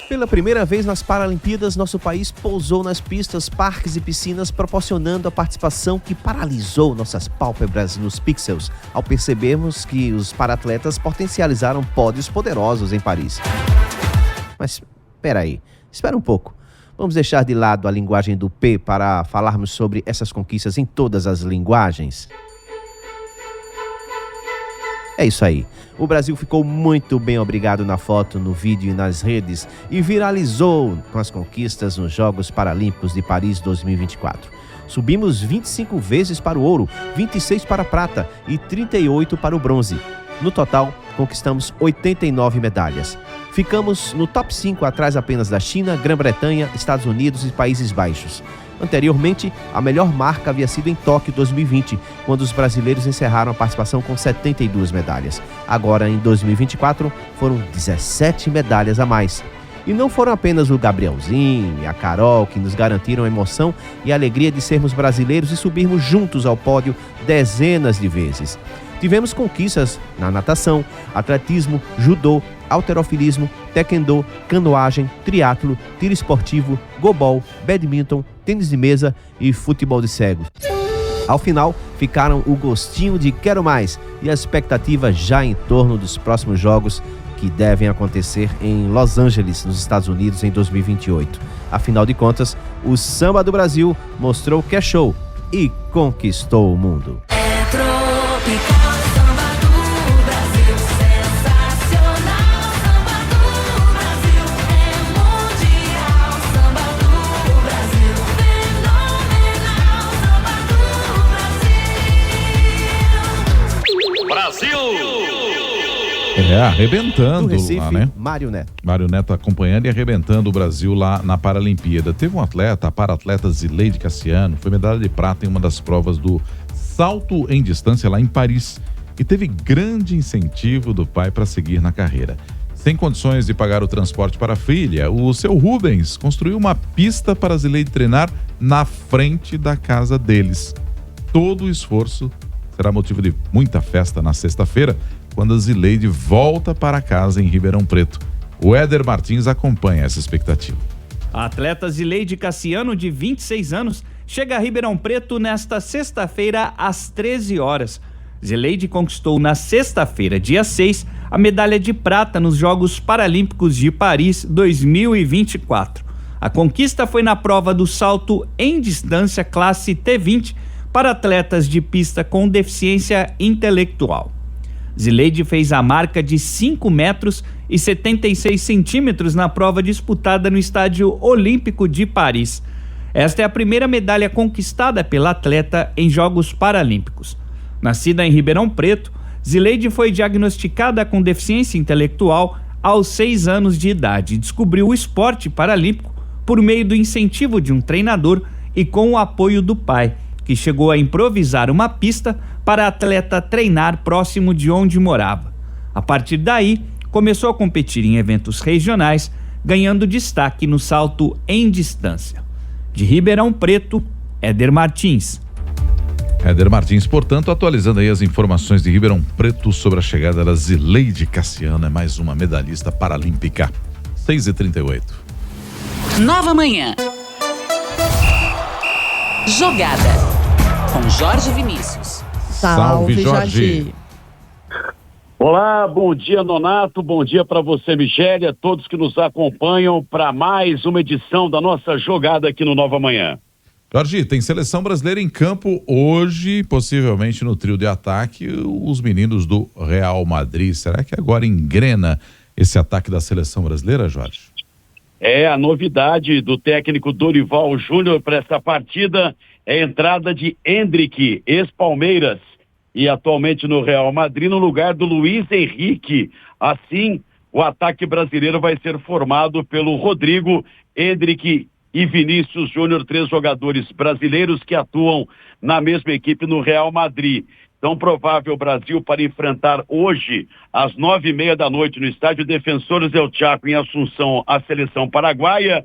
Pela Pela primeira vez nas Paralimpíadas, nosso país pousou nas pistas, parques e piscinas, proporcionando a participação que paralisou nossas pálpebras nos pixels, ao percebermos que os paratletas potencializaram pódios poderosos em Paris. Mas, espera um pouco. Vamos deixar de lado a linguagem do P para falarmos sobre essas conquistas em todas as linguagens. É isso aí. O Brasil ficou muito bem obrigado na foto, no vídeo e nas redes e viralizou com as conquistas nos Jogos Paralímpicos de Paris 2024. Subimos 25 vezes para o ouro, 26 para a prata e 38 para o bronze. No total, conquistamos 89 medalhas. Ficamos no top 5 atrás apenas da China, Grã-Bretanha, Estados Unidos e Países Baixos. Anteriormente, a melhor marca havia sido em Tóquio 2020, quando os brasileiros encerraram a participação com 72 medalhas. Agora, em 2024, foram 17 medalhas a mais. E não foram apenas o Gabrielzinho e a Carol que nos garantiram a emoção e a alegria de sermos brasileiros e subirmos juntos ao pódio dezenas de vezes. Tivemos conquistas na natação, atletismo, judô, halterofilismo, taekwondo, canoagem, triatlo, tiro esportivo, gobol, badminton, tênis de mesa e futebol de cego. Ao final, ficaram o gostinho de quero mais e a expectativa já em torno dos próximos jogos que devem acontecer em Los Angeles, nos Estados Unidos, em 2028. Afinal de contas, o samba do Brasil mostrou que é show e conquistou o mundo. Arrebentando Recife, lá, né? Mário Neto. Mário Neto acompanhando e arrebentando o Brasil lá na Paralimpíada. Teve um atleta, a paratleta Zileide Cassiano, foi medalha de prata em uma das provas do salto em distância lá em Paris e teve grande incentivo do pai para seguir na carreira. Sem condições de pagar o transporte para a filha, o seu Rubens construiu uma pista para a Zileide treinar na frente da casa deles. Todo o esforço será motivo de muita festa na sexta-feira, quando a Zileide volta para casa em Ribeirão Preto. O Éder Martins acompanha essa expectativa. A atleta Zileide Cassiano, de 26 anos, chega a Ribeirão Preto nesta sexta-feira às 13 horas. Zileide conquistou na sexta-feira, dia 6, a medalha de prata nos Jogos Paralímpicos de Paris 2024. A conquista foi na prova do salto em distância classe T20 para atletas de pista com deficiência intelectual. Zileide fez a marca de 5 metros e 76 centímetros na prova disputada no Estádio Olímpico de Paris. Esta é a primeira medalha conquistada pela atleta em Jogos Paralímpicos. Nascida em Ribeirão Preto, Zileide foi diagnosticada com deficiência intelectual aos 6 anos de idade e descobriu o esporte paralímpico por meio do incentivo de um treinador e com o apoio do pai, que chegou a improvisar uma pista para a atleta treinar próximo de onde morava. A partir daí, começou a competir em eventos regionais, ganhando destaque no salto em distância. De Ribeirão Preto, Éder Martins. Éder Martins, portanto, atualizando aí as informações de Ribeirão Preto sobre a chegada da Zileide Cassiano, é mais uma medalhista paralímpica. 6h38. Nova Manhã. Jogada com Jorge Vinícius. Salve, Jorge. Olá, bom dia, Nonato, bom dia para você, Michele, a todos que nos acompanham para mais uma edição da nossa jogada aqui no Nova Manhã. Jorge, tem seleção brasileira em campo hoje, possivelmente no trio de ataque, os meninos do Real Madrid. Será que agora engrena esse ataque da seleção brasileira, Jorge? É a novidade do técnico Dorival Júnior para essa partida, é a entrada de Endrick, ex-Palmeiras, e atualmente no Real Madrid, no lugar do Luiz Henrique. Assim, o ataque brasileiro vai ser formado pelo Rodrigo, Endrick e Vinícius Júnior, 3 jogadores brasileiros que atuam na mesma equipe no Real Madrid. Então, provável Brasil para enfrentar hoje, às 9h30 da noite, no estádio Defensores del Chaco, em Assunção, a seleção paraguaia,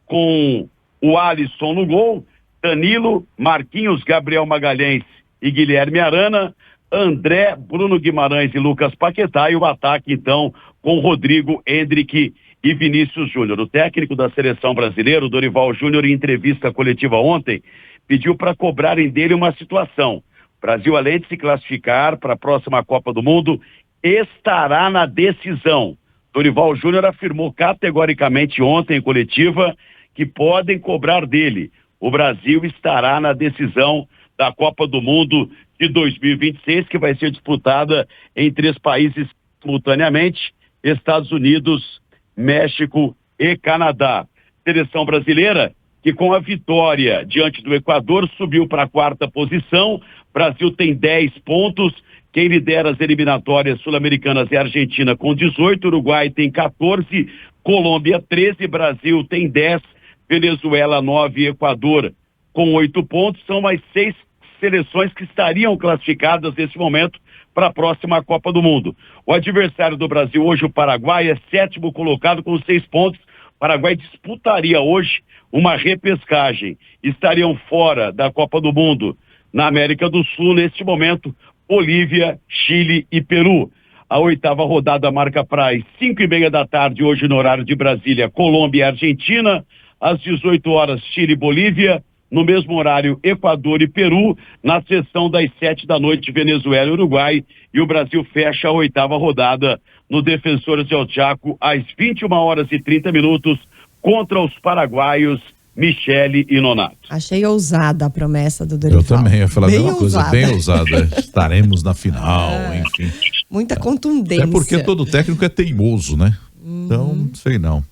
com o Alisson no gol, Danilo, Marquinhos, Gabriel Magalhães e Guilherme Arana, André, Bruno Guimarães e Lucas Paquetá, e o ataque, então, com Rodrigo, Endrick e Vinícius Júnior. O técnico da seleção brasileira, o Dorival Júnior, em entrevista coletiva ontem, pediu para cobrarem dele uma situação. O Brasil, além de se classificar para a próxima Copa do Mundo, estará na decisão. Dorival Júnior afirmou categoricamente ontem em coletiva que podem cobrar dele. O Brasil estará na decisão da Copa do Mundo de 2026, que vai ser disputada em 3 países simultaneamente: Estados Unidos, México e Canadá. Seleção brasileira que, com a vitória diante do Equador, subiu para a 4ª posição. Brasil tem 10 pontos. Quem lidera as eliminatórias sul-americanas é a Argentina com 18, Uruguai tem 14, Colômbia 13, Brasil tem 10, Venezuela 9 e Equador com 8 pontos. São mais 6 seleções que estariam classificadas nesse momento para a próxima Copa do Mundo. O adversário do Brasil hoje, o Paraguai, é 7º colocado com 6 pontos. O Paraguai disputaria hoje uma repescagem. Estariam fora da Copa do Mundo na América do Sul, neste momento, Bolívia, Chile e Peru. A 8ª rodada marca para as 5:30 da tarde, hoje no horário de Brasília, Colômbia e Argentina. Às 18 horas, Chile e Bolívia. No mesmo horário, Equador e Peru. Na sessão das 7 da noite, Venezuela e Uruguai. E o Brasil fecha a 8ª rodada no Defensores del Chaco às 21 horas e 30 minutos contra os paraguaios Michele e Nonato. Achei ousada a promessa do Dorival. Eu também ia falar a Bem mesma coisa, ousada. bem ousada. Estaremos na final, enfim. Muita contundência. É porque todo técnico é teimoso, né? Então, sei não.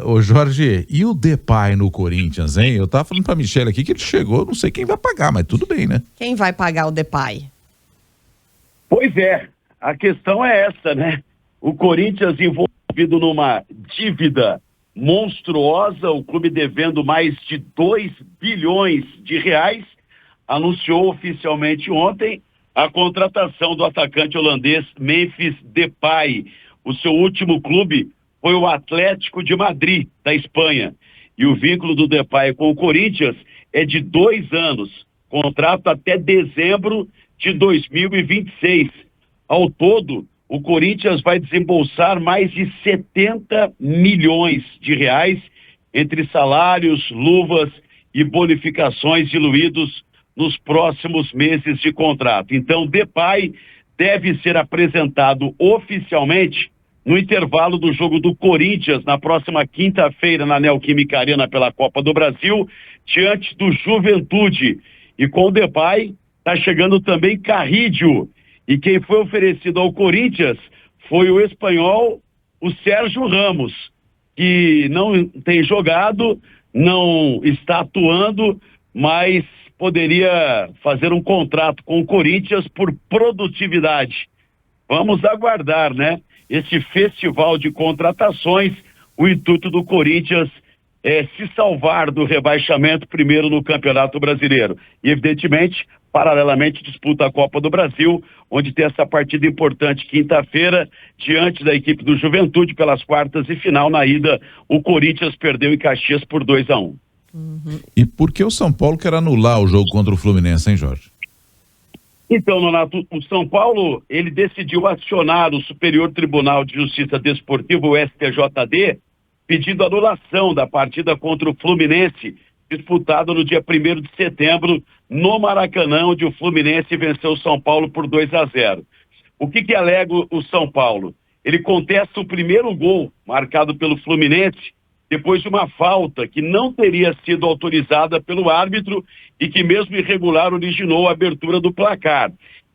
Ô Jorge, e o Depay no Corinthians, hein? Eu tava falando pra Michele aqui que ele chegou, não sei quem vai pagar, mas tudo bem, né? Quem vai pagar o Depay? Pois é, a questão é essa, né? O Corinthians envolvido numa dívida monstruosa, o clube devendo mais de 2 bilhões de reais, anunciou oficialmente ontem a contratação do atacante holandês Memphis Depay. O seu último clube foi o Atlético de Madrid, da Espanha. E o vínculo do Depay com o Corinthians é de 2 anos, contrato até dezembro de 2026. Ao todo, o Corinthians vai desembolsar mais de 70 milhões de reais entre salários, luvas e bonificações diluídos nos próximos meses de contrato. Então, Depay deve ser apresentado oficialmente no intervalo do jogo do Corinthians, na próxima quinta-feira, na Neoquímica Arena, pela Copa do Brasil, diante do Juventude. E com o Depay, está chegando também Carrídio. E quem foi oferecido ao Corinthians foi o espanhol, o Sérgio Ramos, que não tem jogado, não está atuando, mas poderia fazer um contrato com o Corinthians por produtividade. Vamos aguardar, né? Esse festival de contratações, o intuito do Corinthians é se salvar do rebaixamento primeiro no Campeonato Brasileiro. E, evidentemente, paralelamente disputa a Copa do Brasil, onde tem essa partida importante quinta-feira, diante da equipe do Juventude, pelas quartas e final. Na ida, o Corinthians perdeu em Caxias por 2-1. E por que o São Paulo quer anular o jogo contra o Fluminense, hein, Jorge? Então, Nonato, o São Paulo, ele decidiu acionar o Superior Tribunal de Justiça Desportiva, o STJD, pedindo anulação da partida contra o Fluminense, disputada no dia 1º de setembro, no Maracanã, onde o Fluminense venceu o São Paulo por 2-0. O que alega o São Paulo? Ele contesta o primeiro gol marcado pelo Fluminense, depois de uma falta que não teria sido autorizada pelo árbitro e que, mesmo irregular, originou a abertura do placar.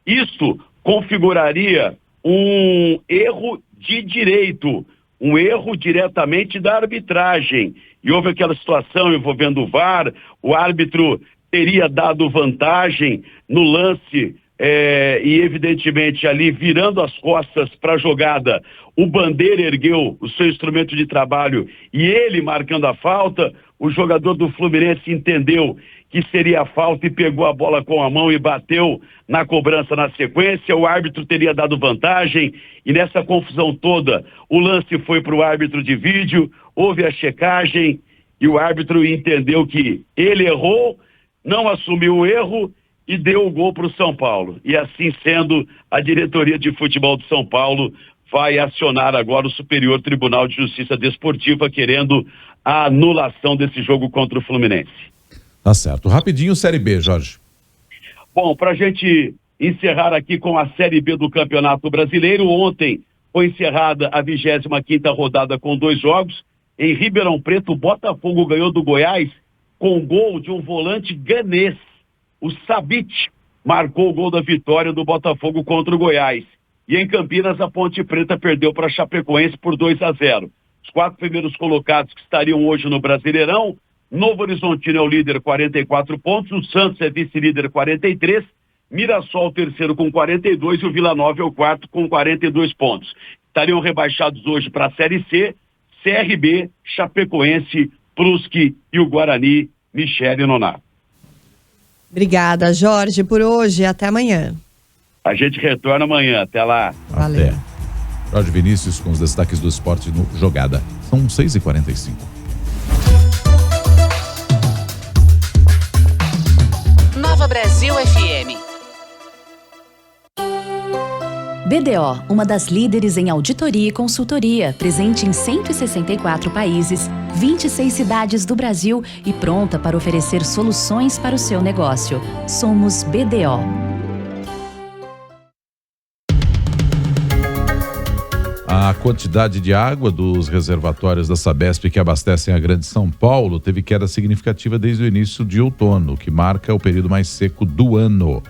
Isso configuraria um erro de direito, um erro diretamente da arbitragem. E houve aquela situação envolvendo o VAR, o árbitro teria dado vantagem no lance e, evidentemente, ali virando as costas para a jogada, o Bandeira ergueu o seu instrumento de trabalho e ele marcando a falta, o jogador do Fluminense entendeu que seria falta e pegou a bola com a mão e bateu na cobrança na sequência. O árbitro teria dado vantagem e, nessa confusão toda, o lance foi para o árbitro de vídeo, houve a checagem e o árbitro entendeu que ele errou, não assumiu o erro e deu o gol para o São Paulo. E assim sendo, a diretoria de futebol de São Paulo vai acionar agora o Superior Tribunal de Justiça Desportiva, querendo a anulação desse jogo contra o Fluminense. Tá certo. Rapidinho, Série B, Jorge. Bom, para a gente encerrar aqui com a Série B do Campeonato Brasileiro, ontem foi encerrada a 25ª rodada com 2 jogos. Em Ribeirão Preto, o Botafogo ganhou do Goiás com gol de um volante ganês. O Sabit marcou o gol da vitória do Botafogo contra o Goiás. E em Campinas, a Ponte Preta perdeu para a Chapecoense por 2-0. Os 4 primeiros colocados que estariam hoje no Brasileirão: Novo Horizontino é o líder, 44 pontos, o Santos é vice-líder, 43, Mirassol o terceiro com 42 e o Vila Nova é o quarto com 42 pontos. Estariam rebaixados hoje para a Série C, CRB, Chapecoense, Brusque e o Guarani, Michele Nonato. Obrigada, Jorge, por hoje. Até amanhã. A gente retorna amanhã. Até lá. Valeu. Até. Jorge Vinícius com os destaques do esporte no Jogada. São 6h45. Nova Brasil FM. BDO, uma das líderes em auditoria e consultoria, presente em 164 países, 26 cidades do Brasil e pronta para oferecer soluções para o seu negócio. Somos BDO. A quantidade de água dos reservatórios da Sabesp que abastecem a Grande São Paulo teve queda significativa desde o início de outono, que marca o período mais seco do ano.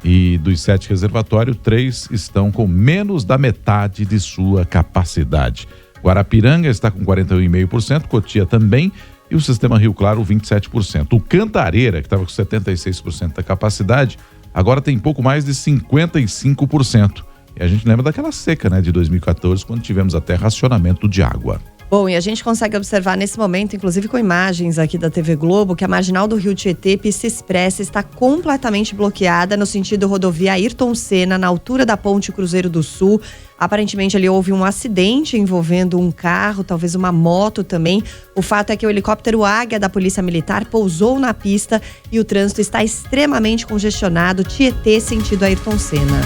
E dos 7 reservatórios, 3 estão com menos da metade de sua capacidade. Guarapiranga está com 41,5%, Cotia também, e o Sistema Rio Claro 27%. O Cantareira, que estava com 76% da capacidade, agora tem pouco mais de 55%. E a gente lembra daquela seca, né, de 2014, quando tivemos até racionamento de água. Bom, e a gente consegue observar nesse momento, inclusive com imagens aqui da TV Globo, que a marginal do Rio Tietê, pista expressa, está completamente bloqueada no sentido rodovia Ayrton Senna, na altura da Ponte Cruzeiro do Sul. Aparentemente ali houve um acidente envolvendo um carro, talvez uma moto também. O fato é que o helicóptero Águia da Polícia Militar pousou na pista e o trânsito está extremamente congestionado, Tietê sentido Ayrton Senna.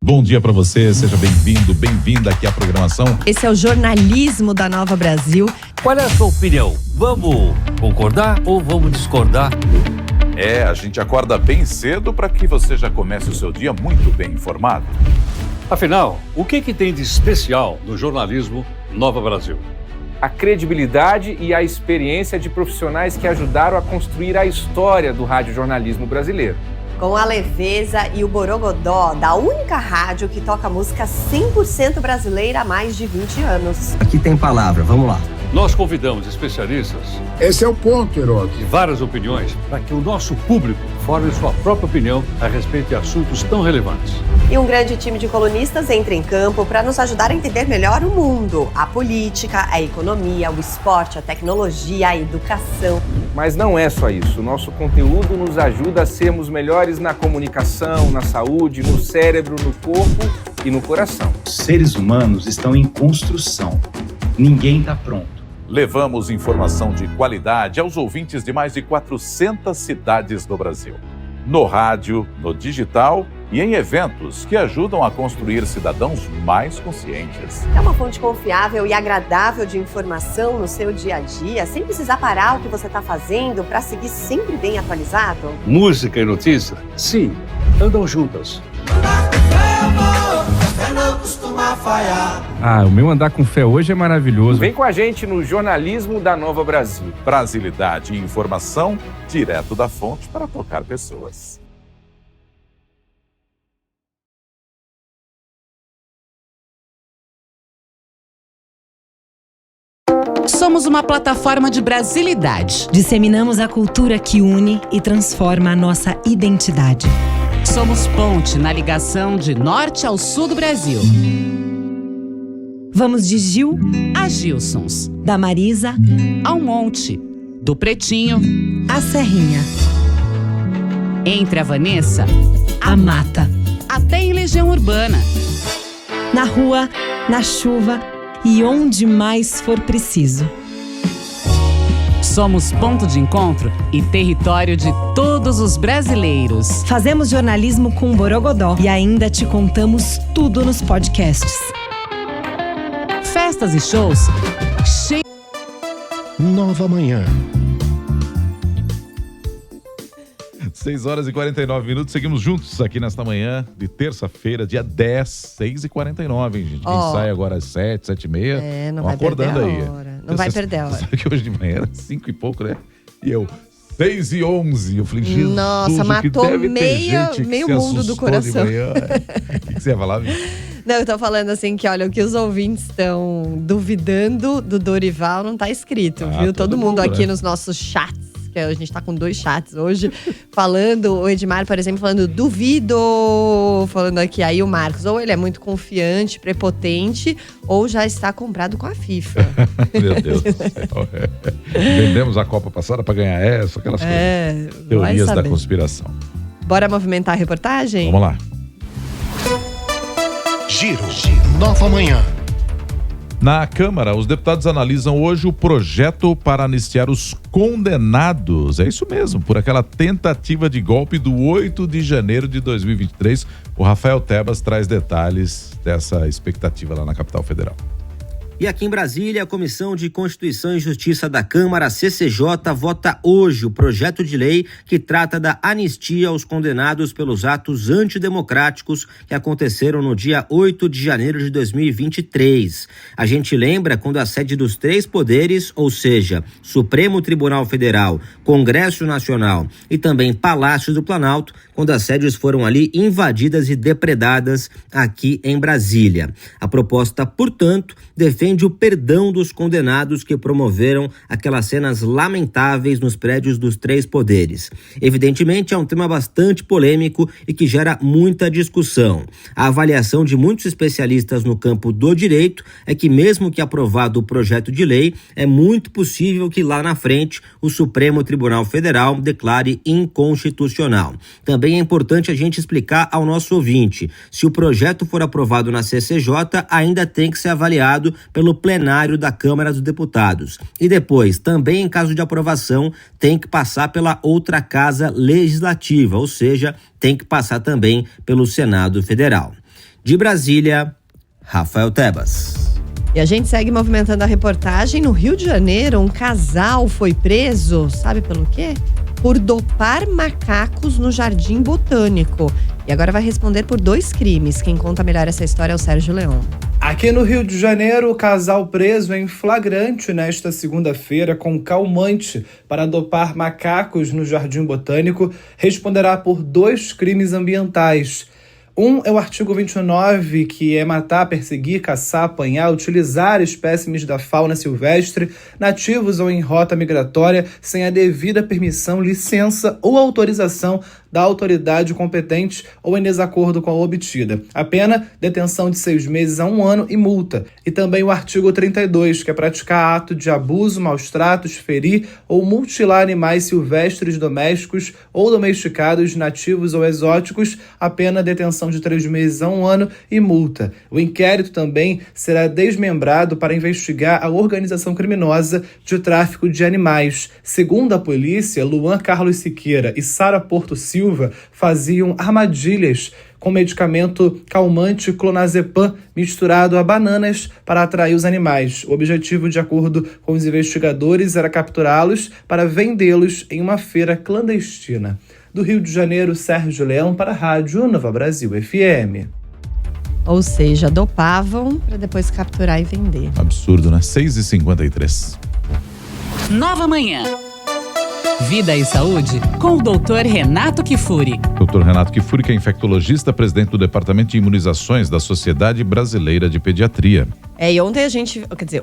Bom dia para você, seja bem-vindo, bem-vinda aqui à programação. Esse é o jornalismo da Nova Brasil. Qual é a sua opinião? Vamos concordar ou vamos discordar? A gente acorda bem cedo para que você já comece o seu dia muito bem informado. Afinal, o que tem de especial no jornalismo Nova Brasil? A credibilidade e a experiência de profissionais que ajudaram a construir a história do radiojornalismo brasileiro. Com a leveza e o borogodó da única rádio que toca música 100% brasileira há mais de 20 anos. Aqui tem palavra, vamos lá. Nós convidamos especialistas. Esse é o ponto, Heródoto. E várias opiniões para que o nosso público forme sua própria opinião a respeito de assuntos tão relevantes. E um grande time de colunistas entra em campo para nos ajudar a entender melhor o mundo, a política, a economia, o esporte, a tecnologia, a educação. Mas não é só isso. O nosso conteúdo nos ajuda a sermos melhores na comunicação, na saúde, no cérebro, no corpo e no coração. Os seres humanos estão em construção. Ninguém está pronto. Levamos informação de qualidade aos ouvintes de mais de 400 cidades do Brasil. No rádio, no digital e em eventos que ajudam a construir cidadãos mais conscientes. É uma fonte confiável e agradável de informação no seu dia a dia, sem precisar parar o que você está fazendo para seguir sempre bem atualizado? Música e notícia? Sim, andam juntas. O meu andar com fé hoje é maravilhoso. Vem com a gente no jornalismo da Nova Brasil. Brasilidade e informação direto da fonte para tocar pessoas. Somos uma plataforma de brasilidade. Disseminamos a cultura que une e transforma a nossa identidade. Somos ponte na ligação de norte ao sul do Brasil. Vamos de Gil a Gilsons, da Marisa ao Monte, do Pretinho à Serrinha, entre a Vanessa, a Mata, até em Legião Urbana. Na rua, na chuva e onde mais for preciso. Somos ponto de encontro e território de todos os brasileiros. Fazemos jornalismo com Borogodó e ainda te contamos tudo nos podcasts. Festas e shows cheios. Nova Manhã. 6h49, seguimos juntos aqui nesta manhã de terça-feira, dia 10, 6h49, hein, gente? Quem sai agora às 7, 7h30, não vai acordando perder aí. a hora. Não vai perder a hora. Sabe que hoje de manhã era 5 e pouco, né? E eu, 6h11, eu falei, Jesus, nossa, matou meio mundo do coração. O que você ia falar, Vitor? Não, eu tô falando assim que, olha, o que os ouvintes estão duvidando do Dorival não tá escrito, viu? Todo mundo aqui nos nossos chats, que a gente tá com 2 chats hoje, falando, o Edmar, por exemplo, falando duvido, falando aqui, aí o Marcos, ou ele é muito confiante, prepotente, ou já está comprado com a FIFA. Meu Deus do céu. Vendemos a Copa passada pra ganhar essa, aquelas coisas. Teorias da conspiração. Bora movimentar a reportagem? Vamos lá. Giro. Nova Manhã. Na Câmara, os deputados analisam hoje o projeto para anistiar os condenados. É isso mesmo, por aquela tentativa de golpe do 8 de janeiro de 2023. O Rafael Tebas traz detalhes dessa expectativa lá na capital federal. E aqui em Brasília, a Comissão de Constituição e Justiça da Câmara, CCJ, vota hoje o projeto de lei que trata da anistia aos condenados pelos atos antidemocráticos que aconteceram no dia 8 de janeiro de 2023. A gente lembra quando a sede dos 3 poderes, ou seja, Supremo Tribunal Federal, Congresso Nacional e também Palácio do Planalto, quando as sedes foram ali invadidas e depredadas aqui em Brasília. A proposta, portanto, defende o perdão dos condenados que promoveram aquelas cenas lamentáveis nos prédios dos 3 poderes. Evidentemente, é um tema bastante polêmico e que gera muita discussão. A avaliação de muitos especialistas no campo do direito é que, mesmo que aprovado o projeto de lei, é muito possível que lá na frente o Supremo Tribunal Federal declare inconstitucional. Também é importante a gente explicar ao nosso ouvinte: se o projeto for aprovado na CCJ, ainda tem que ser avaliado pelo plenário da Câmara dos Deputados. E depois, também em caso de aprovação, tem que passar pela outra casa legislativa, ou seja, tem que passar também pelo Senado Federal. De Brasília, Rafael Tebas. E a gente segue movimentando a reportagem. No Rio de Janeiro, um casal foi preso, sabe pelo quê? Por dopar macacos no Jardim Botânico. E agora vai responder por 2 crimes. Quem conta melhor essa história é o Sérgio Leão. Aqui no Rio de Janeiro, o casal preso em flagrante nesta segunda-feira com calmante para dopar macacos no Jardim Botânico responderá por 2 crimes ambientais. Um é o artigo 29, que é matar, perseguir, caçar, apanhar, utilizar espécimes da fauna silvestre, nativos ou em rota migratória, sem a devida permissão, licença ou autorização da autoridade competente ou em desacordo com a obtida. A pena, detenção de 6 meses a 1 ano e multa. E também o artigo 32, que é praticar ato de abuso, maus tratos, ferir ou mutilar animais silvestres domésticos ou domesticados, nativos ou exóticos, a pena, detenção de 3 meses a 1 ano e multa. O inquérito também será desmembrado para investigar a organização criminosa de tráfico de animais. Segundo a polícia, Luan Carlos Siqueira e Sara Porto Silva faziam armadilhas com medicamento calmante clonazepam misturado a bananas para atrair os animais. O objetivo, de acordo com os investigadores, era capturá-los para vendê-los em uma feira clandestina. Do Rio de Janeiro, Sérgio Leão para a Rádio Nova Brasil FM. Ou seja, dopavam para depois capturar e vender. Absurdo, né? 6h53. Nova Manhã. Vida e Saúde com o Dr. Renato Kifuri. Dr. Renato Kifuri, que é infectologista, presidente do Departamento de Imunizações da Sociedade Brasileira de Pediatria. E ontem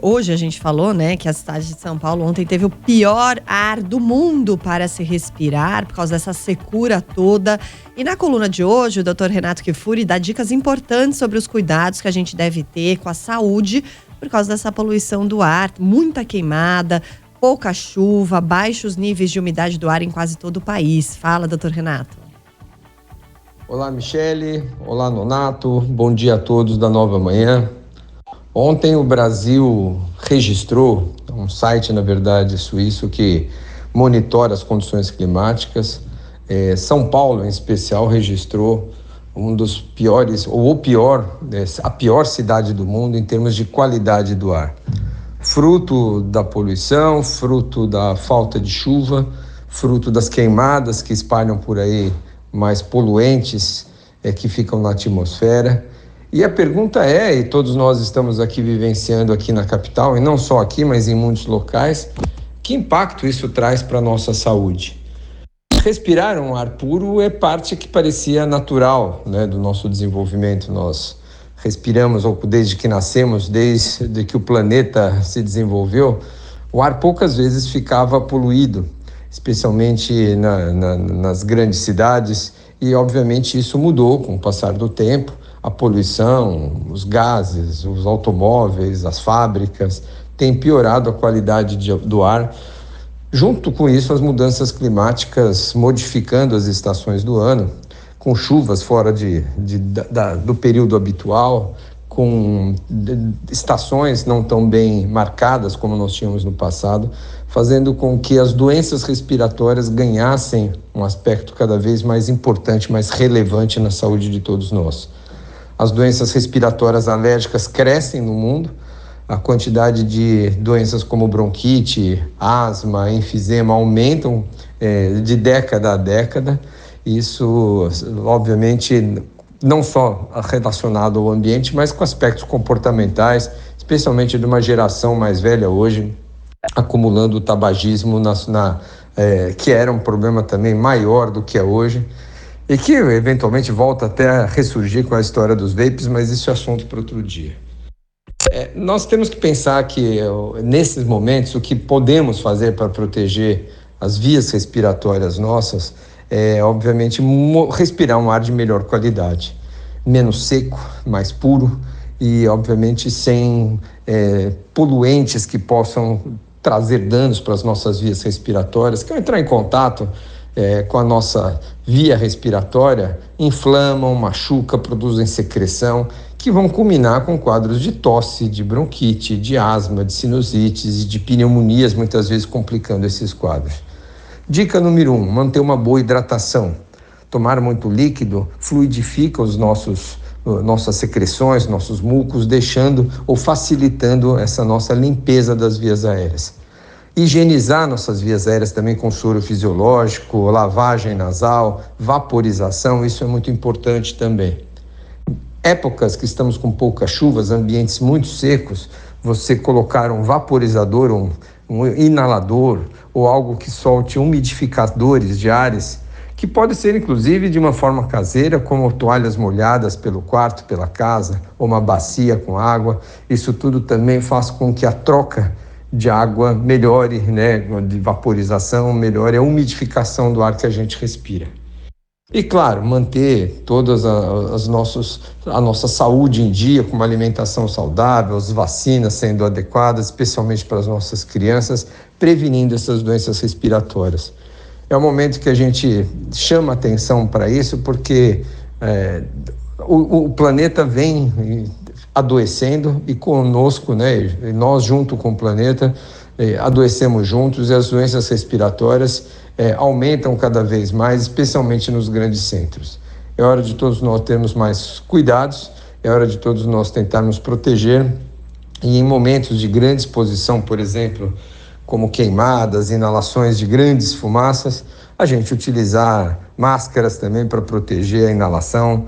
hoje a gente falou, né, que a cidade de São Paulo ontem teve o pior ar do mundo para se respirar, por causa dessa secura toda. E na coluna de hoje, o Dr. Renato Kifuri dá dicas importantes sobre os cuidados que a gente deve ter com a saúde por causa dessa poluição do ar, muita queimada, pouca chuva, baixos níveis de umidade do ar em quase todo o país. Fala, doutor Renato. Olá, Michele. Olá, Nonato. Bom dia a todos da Nova Manhã. Ontem o Brasil registrou um site, na verdade, suíço que monitora as condições climáticas. São Paulo, em especial, registrou um dos piores, ou a pior cidade do mundo em termos de qualidade do ar. Fruto da poluição, fruto da falta de chuva, fruto das queimadas que espalham por aí mais poluentes que ficam na atmosfera. E a pergunta e todos nós estamos aqui vivenciando aqui na capital, e não só aqui, mas em muitos locais, que impacto isso traz para a nossa saúde? Respirar um ar puro é parte que parecia natural, né, do nosso desenvolvimento. Nós respiramos, ou desde que nascemos, desde que o planeta se desenvolveu, o ar poucas vezes ficava poluído, especialmente nas grandes cidades, e obviamente isso mudou com o passar do tempo. A poluição, os gases, os automóveis, as fábricas têm piorado a qualidade do ar. Junto com isso, as mudanças climáticas modificando as estações do ano, com chuvas fora do período habitual, com estações não tão bem marcadas como nós tínhamos no passado, fazendo com que as doenças respiratórias ganhassem um aspecto cada vez mais importante, mais relevante na saúde de todos nós. As doenças respiratórias alérgicas crescem no mundo, a quantidade de doenças como bronquite, asma, enfisema aumentam de década a década. Isso, obviamente, não só relacionado ao ambiente, mas com aspectos comportamentais, especialmente de uma geração mais velha hoje, acumulando o tabagismo, que era um problema também maior do que é hoje, e que eventualmente volta até a ressurgir com a história dos vapes, mas isso é assunto para outro dia. Nós temos que pensar que, nesses momentos, o que podemos fazer para proteger as vias respiratórias nossas é, obviamente, respirar um ar de melhor qualidade, menos seco, mais puro e, obviamente, sem poluentes que possam trazer danos para as nossas vias respiratórias, que ao entrar em contato com a nossa via respiratória, inflamam, machucam, produzem secreção, que vão culminar com quadros de tosse, de bronquite, de asma, de sinusites e de pneumonias, muitas vezes complicando esses quadros. Dica número 1, manter uma boa hidratação. Tomar muito líquido fluidifica nossas secreções, nossos mucos, deixando ou facilitando essa nossa limpeza das vias aéreas. Higienizar nossas vias aéreas também com soro fisiológico, lavagem nasal, vaporização, isso é muito importante também. Épocas que estamos com poucas chuvas, ambientes muito secos, você colocar um vaporizador, um inalador ou algo que solte umidificadores de ares, que pode ser inclusive de uma forma caseira, como toalhas molhadas pelo quarto, pela casa, ou uma bacia com água. Isso tudo também faz com que a troca de água melhore, né, de vaporização, melhore a umidificação do ar que a gente respira. E claro, manter todas a nossa saúde em dia, com uma alimentação saudável, as vacinas sendo adequadas, especialmente para as nossas crianças, prevenindo essas doenças respiratórias. É o momento que a gente chama atenção para isso, porque o planeta vem adoecendo e conosco, né, e nós junto com o planeta adoecemos juntos, e as doenças respiratórias aumentam cada vez mais, especialmente nos grandes centros. É hora de todos nós termos mais cuidados, é hora de todos nós tentarmos proteger, e em momentos de grande exposição, por exemplo, como queimadas, inalações de grandes fumaças, a gente utilizar máscaras também para proteger a inalação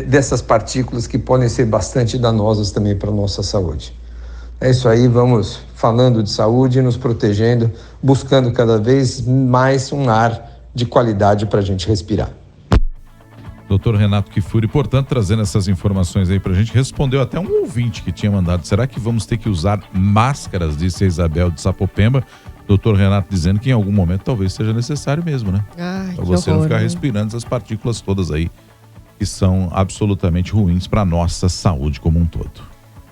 dessas partículas que podem ser bastante danosas também para a nossa saúde. É isso aí, vamos falando de saúde, nos protegendo, buscando cada vez mais um ar de qualidade para a gente respirar. Doutor Renato Kifuri, portanto, trazendo essas informações aí pra gente, respondeu até um ouvinte que tinha mandado: será que vamos ter que usar máscaras, disse a Isabel de Sapopemba. Doutor Renato dizendo que em algum momento talvez seja necessário mesmo, né? Pra você não ficar respirando essas partículas todas aí, que são absolutamente ruins para nossa saúde como um todo.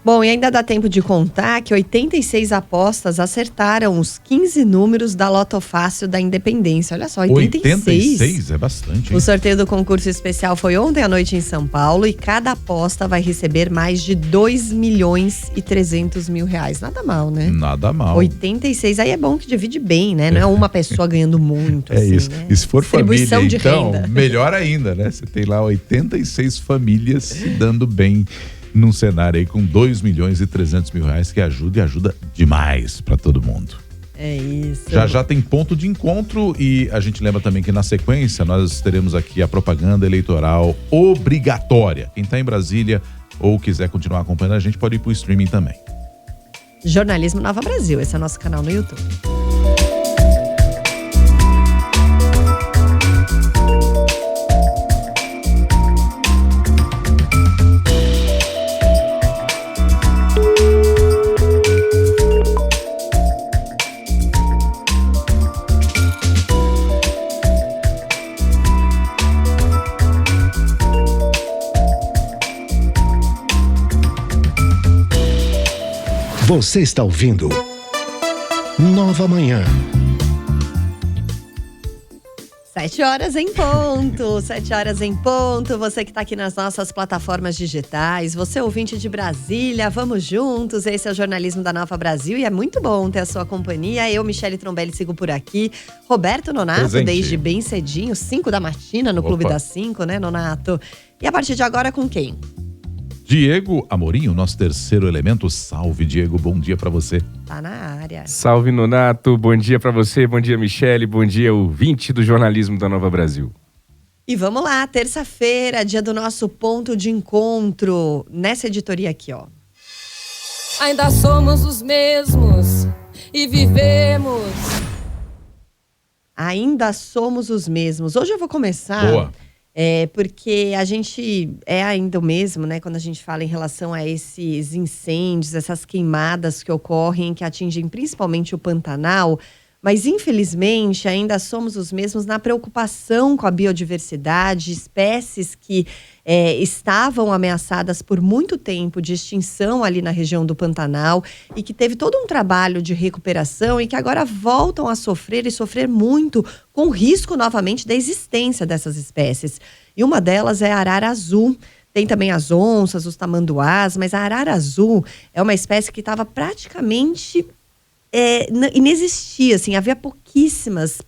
Bom, e ainda dá tempo de contar que 86 apostas acertaram os 15 números da Loto Fácil da Independência. Olha só, 86? 86 é bastante, hein? O sorteio do concurso especial foi ontem à noite em São Paulo e cada aposta vai receber mais de 2.300.000 reais. Nada mal, né? Nada mal. 86, aí é bom que divide bem, né? Não é uma pessoa ganhando muito, É assim, isso. né? E se for família, Distribuição de então, renda. melhor ainda, né? Você tem lá 86 famílias se dando bem num cenário aí com 2.300.000 reais, que ajuda e ajuda demais para todo mundo. É isso. Já tem ponto de encontro e a gente lembra também que na sequência nós teremos aqui a propaganda eleitoral obrigatória. Quem está em Brasília ou quiser continuar acompanhando a gente pode ir pro streaming também. Jornalismo Nova Brasil, esse é o nosso canal no YouTube. Você está ouvindo Nova Manhã. 7 horas em ponto, 7 horas em ponto. Você que está aqui nas nossas plataformas digitais, você ouvinte de Brasília, vamos juntos. Esse é o Jornalismo da Nova Brasil e é muito bom ter a sua companhia. Eu, Michele Trombelli, sigo por aqui. Roberto Nonato, Presente. desde bem cedinho, 5 da matina no Clube das 5, né, Nonato? E a partir de agora com quem? Diego Amorim, o nosso terceiro elemento. Salve, Diego, bom dia pra você. Tá na área. Salve, Nonato, bom dia pra você, bom dia, Michele, bom dia, ouvinte do Jornalismo da Nova Brasil. E vamos lá, terça-feira, dia do nosso ponto de encontro. Nessa editoria aqui, ó. Ainda somos os mesmos e vivemos. Ainda somos os mesmos. Hoje eu vou começar... Boa. Porque a gente é ainda o mesmo, né? Quando a gente fala em relação a esses incêndios, essas queimadas que ocorrem, que atingem principalmente o Pantanal. Mas, infelizmente, ainda somos os mesmos na preocupação com a biodiversidade, espécies que estavam ameaçadas por muito tempo de extinção ali na região do Pantanal e que teve todo um trabalho de recuperação e que agora voltam a sofrer e sofrer muito com risco novamente da existência dessas espécies. E uma delas é a arara azul. Tem também as onças, os tamanduás, mas a arara azul é uma espécie que estava praticamente... inexistia, assim, havia pouquíssimas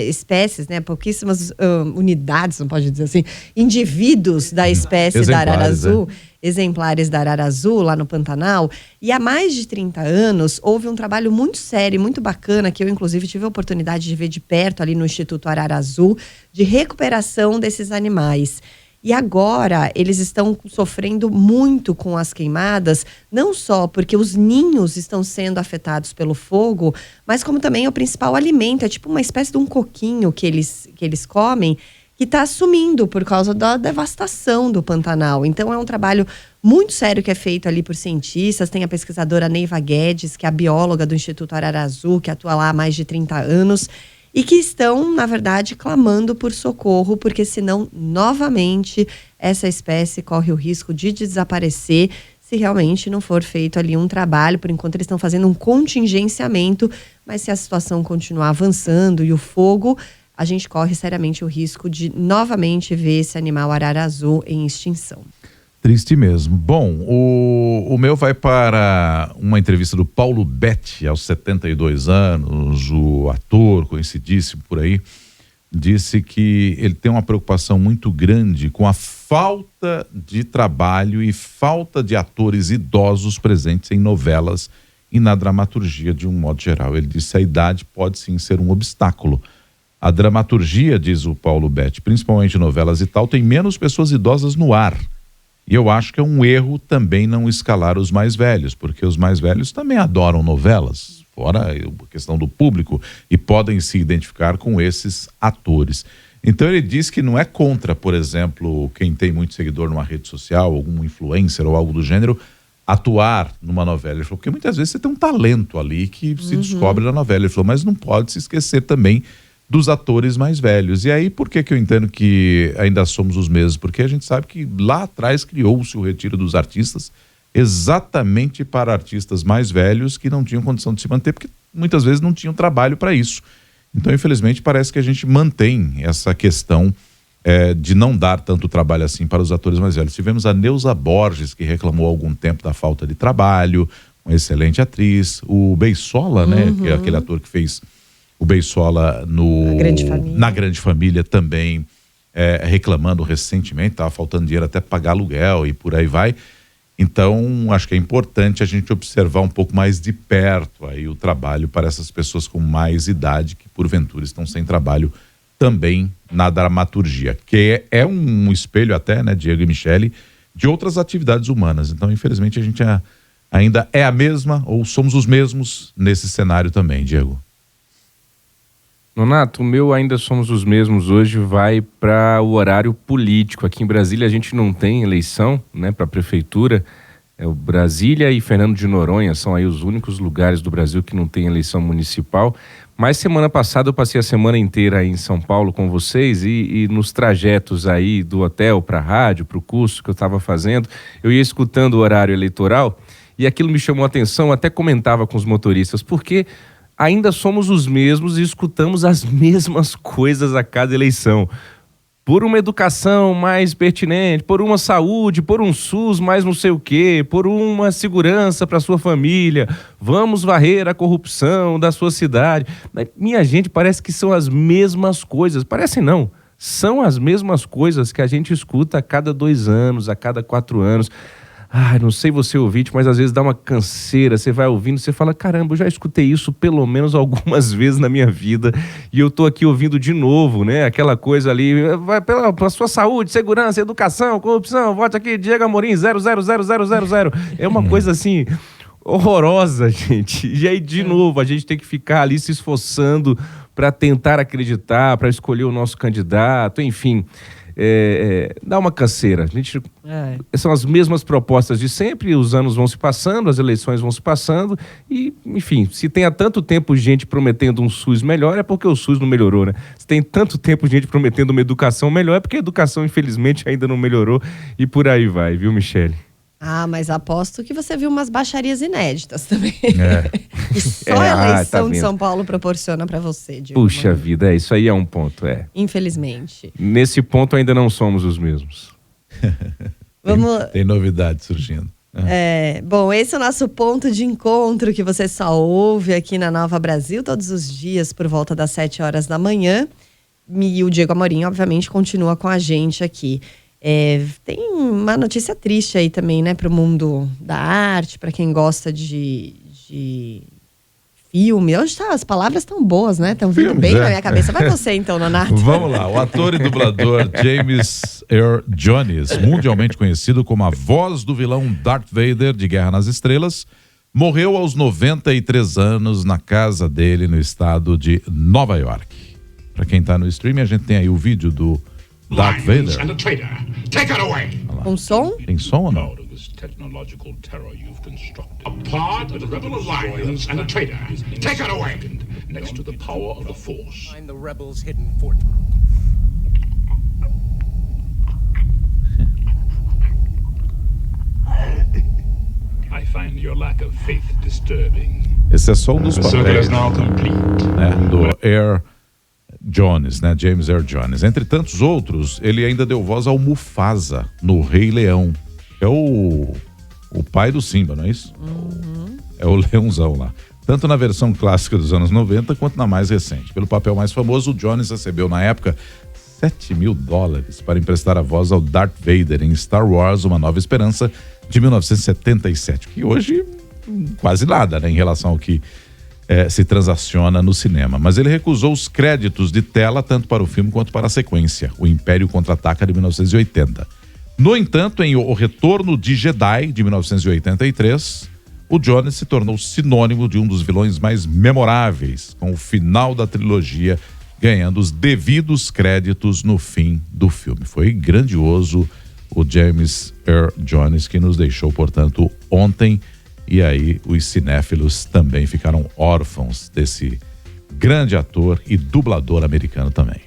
espécies, né, pouquíssimas unidades, não pode dizer assim, indivíduos da espécie da arara azul, exemplares da arara azul lá no Pantanal, e há mais de 30 anos houve um trabalho muito sério, muito bacana, que eu inclusive tive a oportunidade de ver de perto ali no Instituto Arara Azul, de recuperação desses animais. E agora eles estão sofrendo muito com as queimadas, não só porque os ninhos estão sendo afetados pelo fogo, mas como também é o principal alimento, é tipo uma espécie de um coquinho que eles comem, que está sumindo por causa da devastação do Pantanal. Então é um trabalho muito sério que é feito ali por cientistas. Tem a pesquisadora Neiva Guedes, que é a bióloga do Instituto Arara Azul, que atua lá há mais de 30 anos, e que estão, na verdade, clamando por socorro, porque senão, novamente, essa espécie corre o risco de desaparecer se realmente não for feito ali um trabalho. Por enquanto, eles estão fazendo um contingenciamento, mas se a situação continuar avançando e o fogo, a gente corre seriamente o risco de novamente ver esse animal arara azul em extinção. Triste mesmo. Bom, o meu vai para uma entrevista do Paulo Betti, aos 72 anos, o ator conhecidíssimo por aí, disse que ele tem uma preocupação muito grande com a falta de trabalho e falta de atores idosos presentes em novelas e na dramaturgia de um modo geral. Ele disse que a idade pode sim ser um obstáculo. A dramaturgia, diz o Paulo Betti, principalmente novelas e tal, tem menos pessoas idosas no ar. E eu acho que é um erro também não escalar os mais velhos, porque os mais velhos também adoram novelas, fora a questão do público, e podem se identificar com esses atores. Então ele diz que não é contra, por exemplo, quem tem muito seguidor numa rede social, algum influencer ou algo do gênero, atuar numa novela. Ele falou, porque muitas vezes você tem um talento ali que se descobre na novela. Ele falou, mas não pode se esquecer também dos atores mais velhos. E aí, por que eu entendo que ainda somos os mesmos? Porque a gente sabe que lá atrás criou-se o retiro dos artistas exatamente para artistas mais velhos que não tinham condição de se manter, porque muitas vezes não tinham trabalho para isso. Então, infelizmente, parece que a gente mantém essa questão de não dar tanto trabalho assim para os atores mais velhos. Tivemos a Neuza Borges, que reclamou há algum tempo da falta de trabalho, uma excelente atriz. O Beissola, né, que é aquele ator que fez o Beissola na Grande Família também, reclamando recentemente, estava faltando dinheiro até para pagar aluguel e por aí vai. Então, acho que é importante a gente observar um pouco mais de perto aí o trabalho para essas pessoas com mais idade que, porventura, estão sem trabalho também na dramaturgia, que é um espelho até, né, Diego e Michele, de outras atividades humanas. Então, infelizmente, a gente ainda é a mesma ou somos os mesmos nesse cenário também, Diego. Nonato, o meu ainda somos os mesmos hoje vai para o horário político. Aqui em Brasília a gente não tem eleição, né, para a prefeitura. O Brasília e Fernando de Noronha são aí os únicos lugares do Brasil que não tem eleição municipal. Mas semana passada eu passei a semana inteira aí em São Paulo com vocês e nos trajetos aí do hotel para a rádio, para o curso que eu estava fazendo, eu ia escutando o horário eleitoral e aquilo me chamou a atenção, até comentava com os motoristas, porque ainda somos os mesmos e escutamos as mesmas coisas a cada eleição. Por uma educação mais pertinente, por uma saúde, por um SUS mais não sei o quê, por uma segurança para sua família, vamos varrer a corrupção da sua cidade. Minha gente, parece que são as mesmas coisas. Parece não, são as mesmas coisas que a gente escuta a cada 2 anos, a cada 4 anos. Não sei você ouvinte, mas às vezes dá uma canseira, você vai ouvindo, você fala, caramba, eu já escutei isso pelo menos algumas vezes na minha vida e eu tô aqui ouvindo de novo, né? Aquela coisa ali, vai pela sua saúde, segurança, educação, corrupção, vote aqui, Diego Amorim, 00000. É uma coisa assim, horrorosa, gente. E aí, de novo, a gente tem que ficar ali se esforçando para tentar acreditar, para escolher o nosso candidato, enfim... dá uma canseira. São as mesmas propostas de sempre, os anos vão se passando, as eleições vão se passando e, enfim, se tem há tanto tempo gente prometendo um SUS melhor, é porque o SUS não melhorou, né? Se tem tanto tempo gente prometendo uma educação melhor, é porque a educação, infelizmente, ainda não melhorou e por aí vai, viu, Michele? Mas aposto que você viu umas baixarias inéditas também. E só a eleição de São Paulo proporciona para você, Diego. Puxa vida, isso aí é um ponto, Infelizmente. Nesse ponto ainda não somos os mesmos. Tem novidade surgindo. Bom, esse é o nosso ponto de encontro que você só ouve aqui na Nova Brasil todos os dias por volta das 7 horas da manhã. E o Diego Amorim, obviamente, continua com a gente aqui. Tem uma notícia triste aí também, né, para o mundo da arte, para quem gosta de filme. Hoje as palavras estão boas, né? Estão vindo bem na minha cabeça. Vai você então, Nonato. Vamos lá, o ator e dublador James Earl Jones, mundialmente conhecido como a voz do vilão Darth Vader de Guerra nas Estrelas, morreu aos 93 anos na casa dele no estado de Nova York. Para quem está no streaming, a gente tem aí o vídeo do Darth Vader. Com som? Tem som ou não? A part of the Rebel Alliance and a traitor. Take it away. Next to the power of the Force. Find the rebels' hidden fort. I find your lack of faith disturbing. Esse é só um dos papéis, né, do Earl Jones, né? James Earl Jones. Entre tantos outros, ele ainda deu voz ao Mufasa no Rei Leão. É o pai do Simba, não é isso? É o leãozão lá. Tanto na versão clássica dos anos 90 quanto na mais recente. Pelo papel mais famoso, o Jones recebeu na época $7 mil para emprestar a voz ao Darth Vader em Star Wars Uma Nova Esperança de 1977, que hoje quase nada, né, em relação ao que se transaciona no cinema. Mas ele recusou os créditos de tela tanto para o filme quanto para a sequência, O Império Contra-Ataca de 1980. No entanto, em O Retorno de Jedi, de 1983, o Jones se tornou sinônimo de um dos vilões mais memoráveis, com o final da trilogia ganhando os devidos créditos no fim do filme. Foi grandioso o James Earl Jones, que nos deixou, portanto, ontem. E aí os cinéfilos também ficaram órfãos desse grande ator e dublador americano também.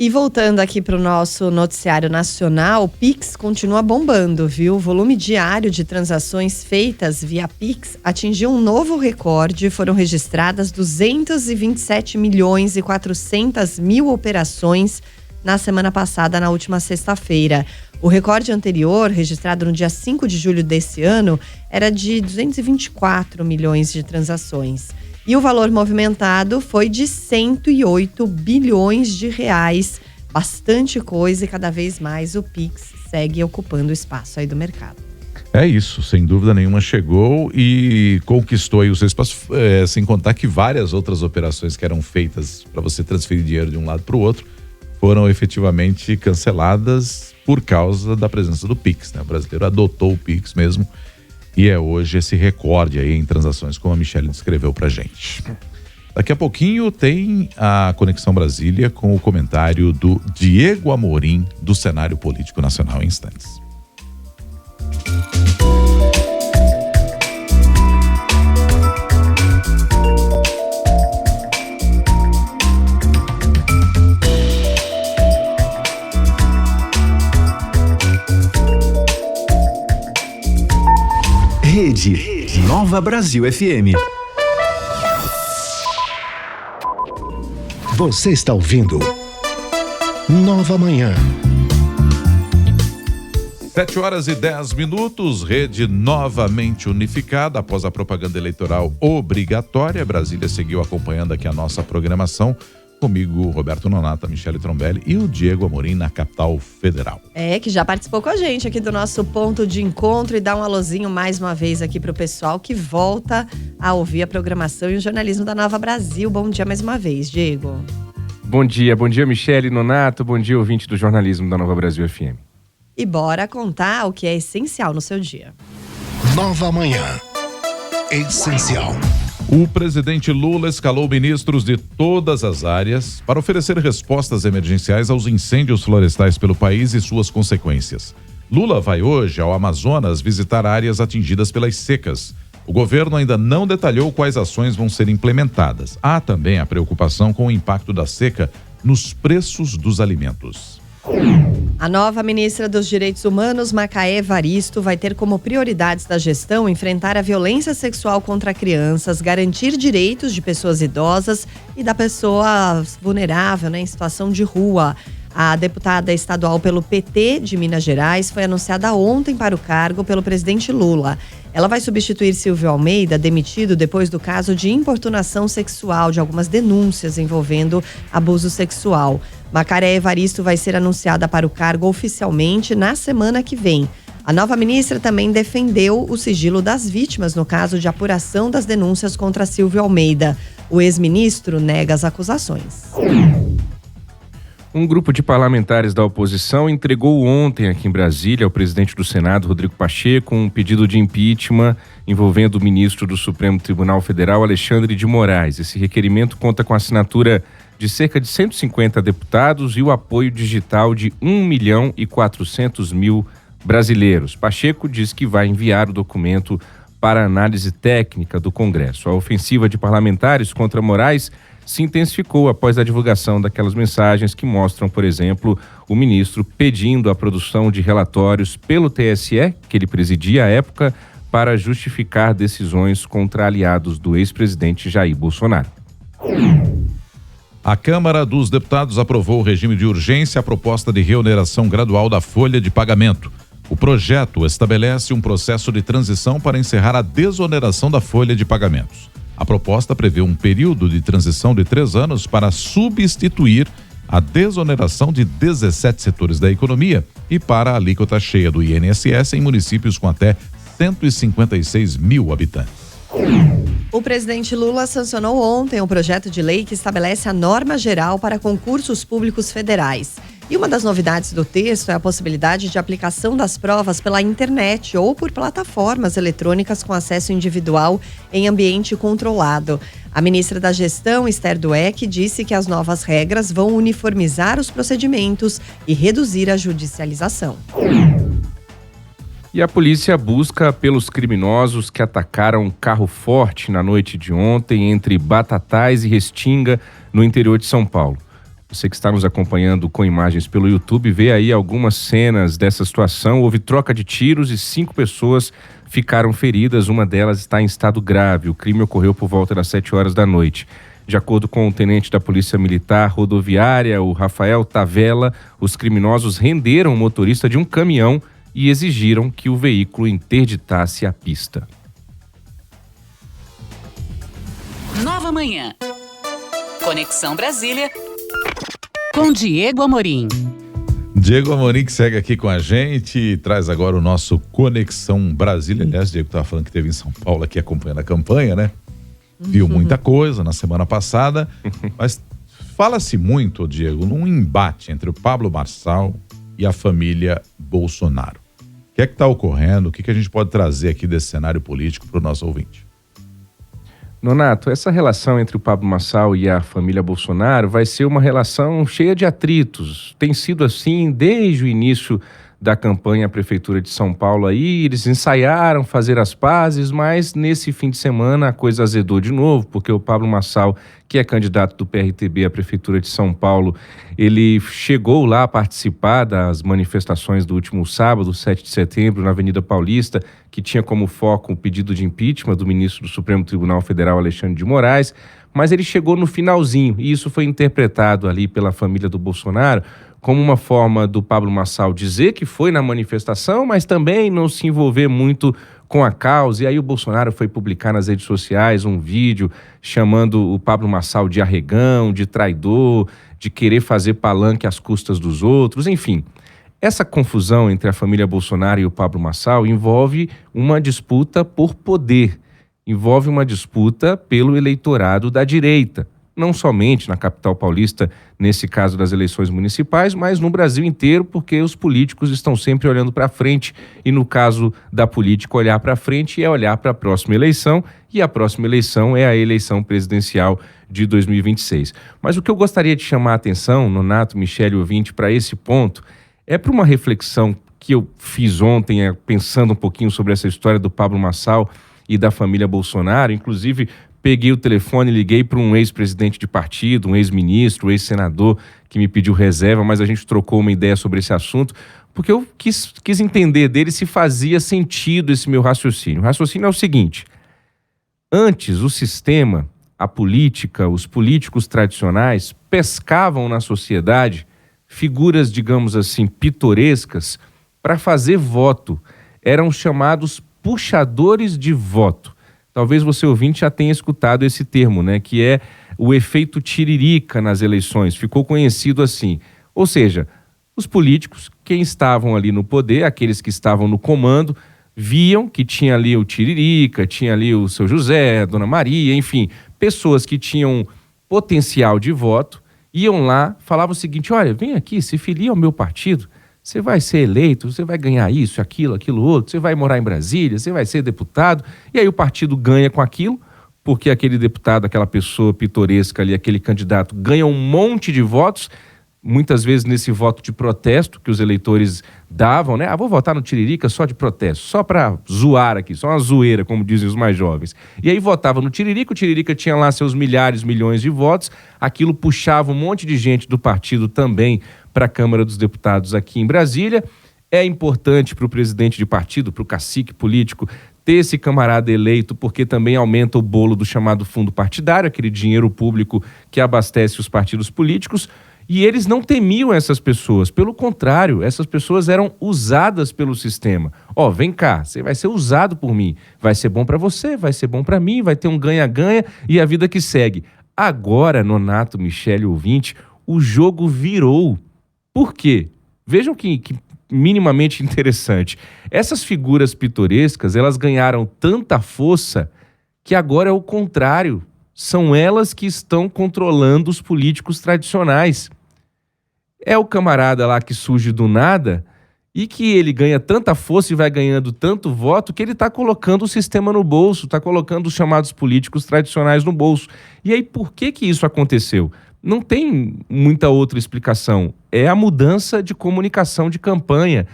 E voltando aqui para o nosso noticiário nacional, o Pix continua bombando, viu? O volume diário de transações feitas via Pix atingiu um novo recorde. Foram registradas 227 milhões e 400 mil operações na semana passada, na última sexta-feira. O recorde anterior, registrado no dia 5 de julho desse ano, era de 224 milhões de transações. E o valor movimentado foi de 108 bilhões de reais. Bastante coisa e cada vez mais o Pix segue ocupando o espaço aí do mercado. É isso, sem dúvida nenhuma chegou e conquistou aí o seu espaço, sem contar que várias outras operações que eram feitas para você transferir dinheiro de um lado para o outro foram efetivamente canceladas por causa da presença do Pix, né? O brasileiro adotou o Pix mesmo. E é hoje esse recorde aí em transações, como a Michele descreveu pra gente. Daqui a pouquinho tem a Conexão Brasília com o comentário do Diego Amorim, do cenário político nacional, em instantes. Rede Nova Brasil FM. Você está ouvindo Nova Manhã. 7h10, rede novamente unificada após a propaganda eleitoral obrigatória. Brasília seguiu acompanhando aqui a nossa programação. Comigo, Roberto Nonato, Michele Trombelli e o Diego Amorim na capital federal. Que já participou com a gente aqui do nosso ponto de encontro e dá um alôzinho mais uma vez aqui pro pessoal que volta a ouvir a programação e o jornalismo da Nova Brasil. Bom dia mais uma vez, Diego. Bom dia Michele Nonato, bom dia ouvinte do jornalismo da Nova Brasil FM. E bora contar o que é essencial no seu dia. Nova Manhã. Essencial. O presidente Lula escalou ministros de todas as áreas para oferecer respostas emergenciais aos incêndios florestais pelo país e suas consequências. Lula vai hoje ao Amazonas visitar áreas atingidas pelas secas. O governo ainda não detalhou quais ações vão ser implementadas. Há também a preocupação com o impacto da seca nos preços dos alimentos. A nova ministra dos Direitos Humanos, Macaé Evaristo, vai ter como prioridades da gestão enfrentar a violência sexual contra crianças, garantir direitos de pessoas idosas e da pessoa vulnerável, em situação de rua. A deputada estadual pelo PT de Minas Gerais foi anunciada ontem para o cargo pelo presidente Lula. Ela vai substituir Silvio Almeida, demitido depois do caso de importunação sexual, de algumas denúncias envolvendo abuso sexual. Macaé Evaristo vai ser anunciada para o cargo oficialmente na semana que vem. A nova ministra também defendeu o sigilo das vítimas no caso de apuração das denúncias contra Silvio Almeida. O ex-ministro nega as acusações. Um grupo de parlamentares da oposição entregou ontem aqui em Brasília ao presidente do Senado, Rodrigo Pacheco, um pedido de impeachment envolvendo o ministro do Supremo Tribunal Federal, Alexandre de Moraes. Esse requerimento conta com a assinatura de cerca de 150 deputados e o apoio digital de 1.400.000 brasileiros. Pacheco diz que vai enviar o documento para análise técnica do Congresso. A ofensiva de parlamentares contra Moraes se intensificou após a divulgação daquelas mensagens que mostram, por exemplo, o ministro pedindo a produção de relatórios pelo TSE, que ele presidia à época, para justificar decisões contra aliados do ex-presidente Jair Bolsonaro. A Câmara dos Deputados aprovou o regime de urgência à proposta de reoneração gradual da folha de pagamento. O projeto estabelece um processo de transição para encerrar a desoneração da folha de pagamentos. A proposta prevê um período de transição de 3 anos para substituir a desoneração de 17 setores da economia e para a alíquota cheia do INSS em municípios com até 156 mil habitantes. O presidente Lula sancionou ontem um projeto de lei que estabelece a norma geral para concursos públicos federais. E uma das novidades do texto é a possibilidade de aplicação das provas pela internet ou por plataformas eletrônicas com acesso individual em ambiente controlado. A ministra da Gestão, Esther Dweck, disse que as novas regras vão uniformizar os procedimentos e reduzir a judicialização. E a polícia busca pelos criminosos que atacaram um carro forte na noite de ontem entre Batatais e Restinga, no interior de São Paulo. Você que está nos acompanhando com imagens pelo YouTube, vê aí algumas cenas dessa situação. Houve troca de tiros e 5 pessoas ficaram feridas. Uma delas está em estado grave. O crime ocorreu por volta das 7 horas da noite. De acordo com o tenente da Polícia Militar Rodoviária, o Rafael Tavella, os criminosos renderam o motorista de um caminhão e exigiram que o veículo interditasse a pista. Nova Manhã. Conexão Brasília com Diego Amorim. Diego Amorim que segue aqui com a gente e traz agora o nosso Conexão Brasília. Aliás, Diego estava falando que esteve em São Paulo aqui acompanhando a campanha, né? Viu muita coisa na semana passada, mas fala-se muito, Diego, num embate entre o Pablo Marçal e a família Bolsonaro. O que é que está ocorrendo? O que a gente pode trazer aqui desse cenário político para o nosso ouvinte? Nonato, essa relação entre o Pablo Marçal e a família Bolsonaro vai ser uma relação cheia de atritos. Tem sido assim desde o início da campanha à Prefeitura de São Paulo aí, eles ensaiaram fazer as pazes, mas nesse fim de semana a coisa azedou de novo, porque o Pablo Marçal, que é candidato do PRTB à Prefeitura de São Paulo, ele chegou lá a participar das manifestações do último sábado, 7 de setembro, na Avenida Paulista, que tinha como foco o pedido de impeachment do ministro do Supremo Tribunal Federal, Alexandre de Moraes, mas ele chegou no finalzinho, e isso foi interpretado ali pela família do Bolsonaro como uma forma do Pablo Marçal dizer que foi na manifestação, mas também não se envolver muito com a causa. E aí o Bolsonaro foi publicar nas redes sociais um vídeo chamando o Pablo Marçal de arregão, de traidor, de querer fazer palanque às custas dos outros, enfim. Essa confusão entre a família Bolsonaro e o Pablo Marçal envolve uma disputa por poder, envolve uma disputa pelo eleitorado da direita. Não somente na capital paulista, nesse caso das eleições municipais, mas no Brasil inteiro, porque os políticos estão sempre olhando para frente e no caso da política, olhar para frente é olhar para a próxima eleição e a próxima eleição é a eleição presidencial de 2026. Mas o que eu gostaria de chamar a atenção, Nonato, Michele, ouvinte, para esse ponto, é para uma reflexão que eu fiz ontem, pensando um pouquinho sobre essa história do Pablo Marçal e da família Bolsonaro, inclusive peguei o telefone e liguei para um ex-presidente de partido, um ex-ministro, um ex-senador que me pediu reserva, mas a gente trocou uma ideia sobre esse assunto, porque eu quis entender dele se fazia sentido esse meu raciocínio. O raciocínio é o seguinte: antes o sistema, a política, os políticos tradicionais pescavam na sociedade figuras, digamos assim, pitorescas para fazer voto. Eram chamados puxadores de voto. Talvez você, ouvinte, já tenha escutado esse termo, né? Que é o efeito tiririca nas eleições. Ficou conhecido assim. Ou seja, os políticos, quem estavam ali no poder, aqueles que estavam no comando, viam que tinha ali o tiririca, tinha ali o seu José, a Dona Maria, enfim, pessoas que tinham potencial de voto, iam lá, falavam o seguinte: olha, vem aqui, se filia ao meu partido, você vai ser eleito, você vai ganhar isso, aquilo outro, você vai morar em Brasília, você vai ser deputado, e aí o partido ganha com aquilo, porque aquele deputado, aquela pessoa pitoresca ali, aquele candidato, ganha um monte de votos, muitas vezes nesse voto de protesto que os eleitores davam, né? Vou votar no Tiririca só de protesto, só para zoar aqui, só uma zoeira, como dizem os mais jovens. E aí votava no Tiririca, o Tiririca tinha lá seus milhares, milhões de votos, aquilo puxava um monte de gente do partido também para a Câmara dos Deputados aqui em Brasília. É importante para o presidente de partido, para o cacique político, ter esse camarada eleito, porque também aumenta o bolo do chamado fundo partidário, aquele dinheiro público que abastece os partidos políticos, e eles não temiam essas pessoas. Pelo contrário, essas pessoas eram usadas pelo sistema. Vem cá, você vai ser usado por mim, vai ser bom para você, vai ser bom para mim, vai ter um ganha-ganha e a vida que segue. Agora, Nonato, Michele, ouvinte, o jogo virou. Por quê? Vejam que minimamente interessante. Essas figuras pitorescas, elas ganharam tanta força que agora é o contrário. São elas que estão controlando os políticos tradicionais. É o camarada lá que surge do nada e que ele ganha tanta força e vai ganhando tanto voto que ele está colocando o sistema no bolso, está colocando os chamados políticos tradicionais no bolso. E aí, por que isso aconteceu? Não tem muita outra explicação. É a mudança de comunicação de campanha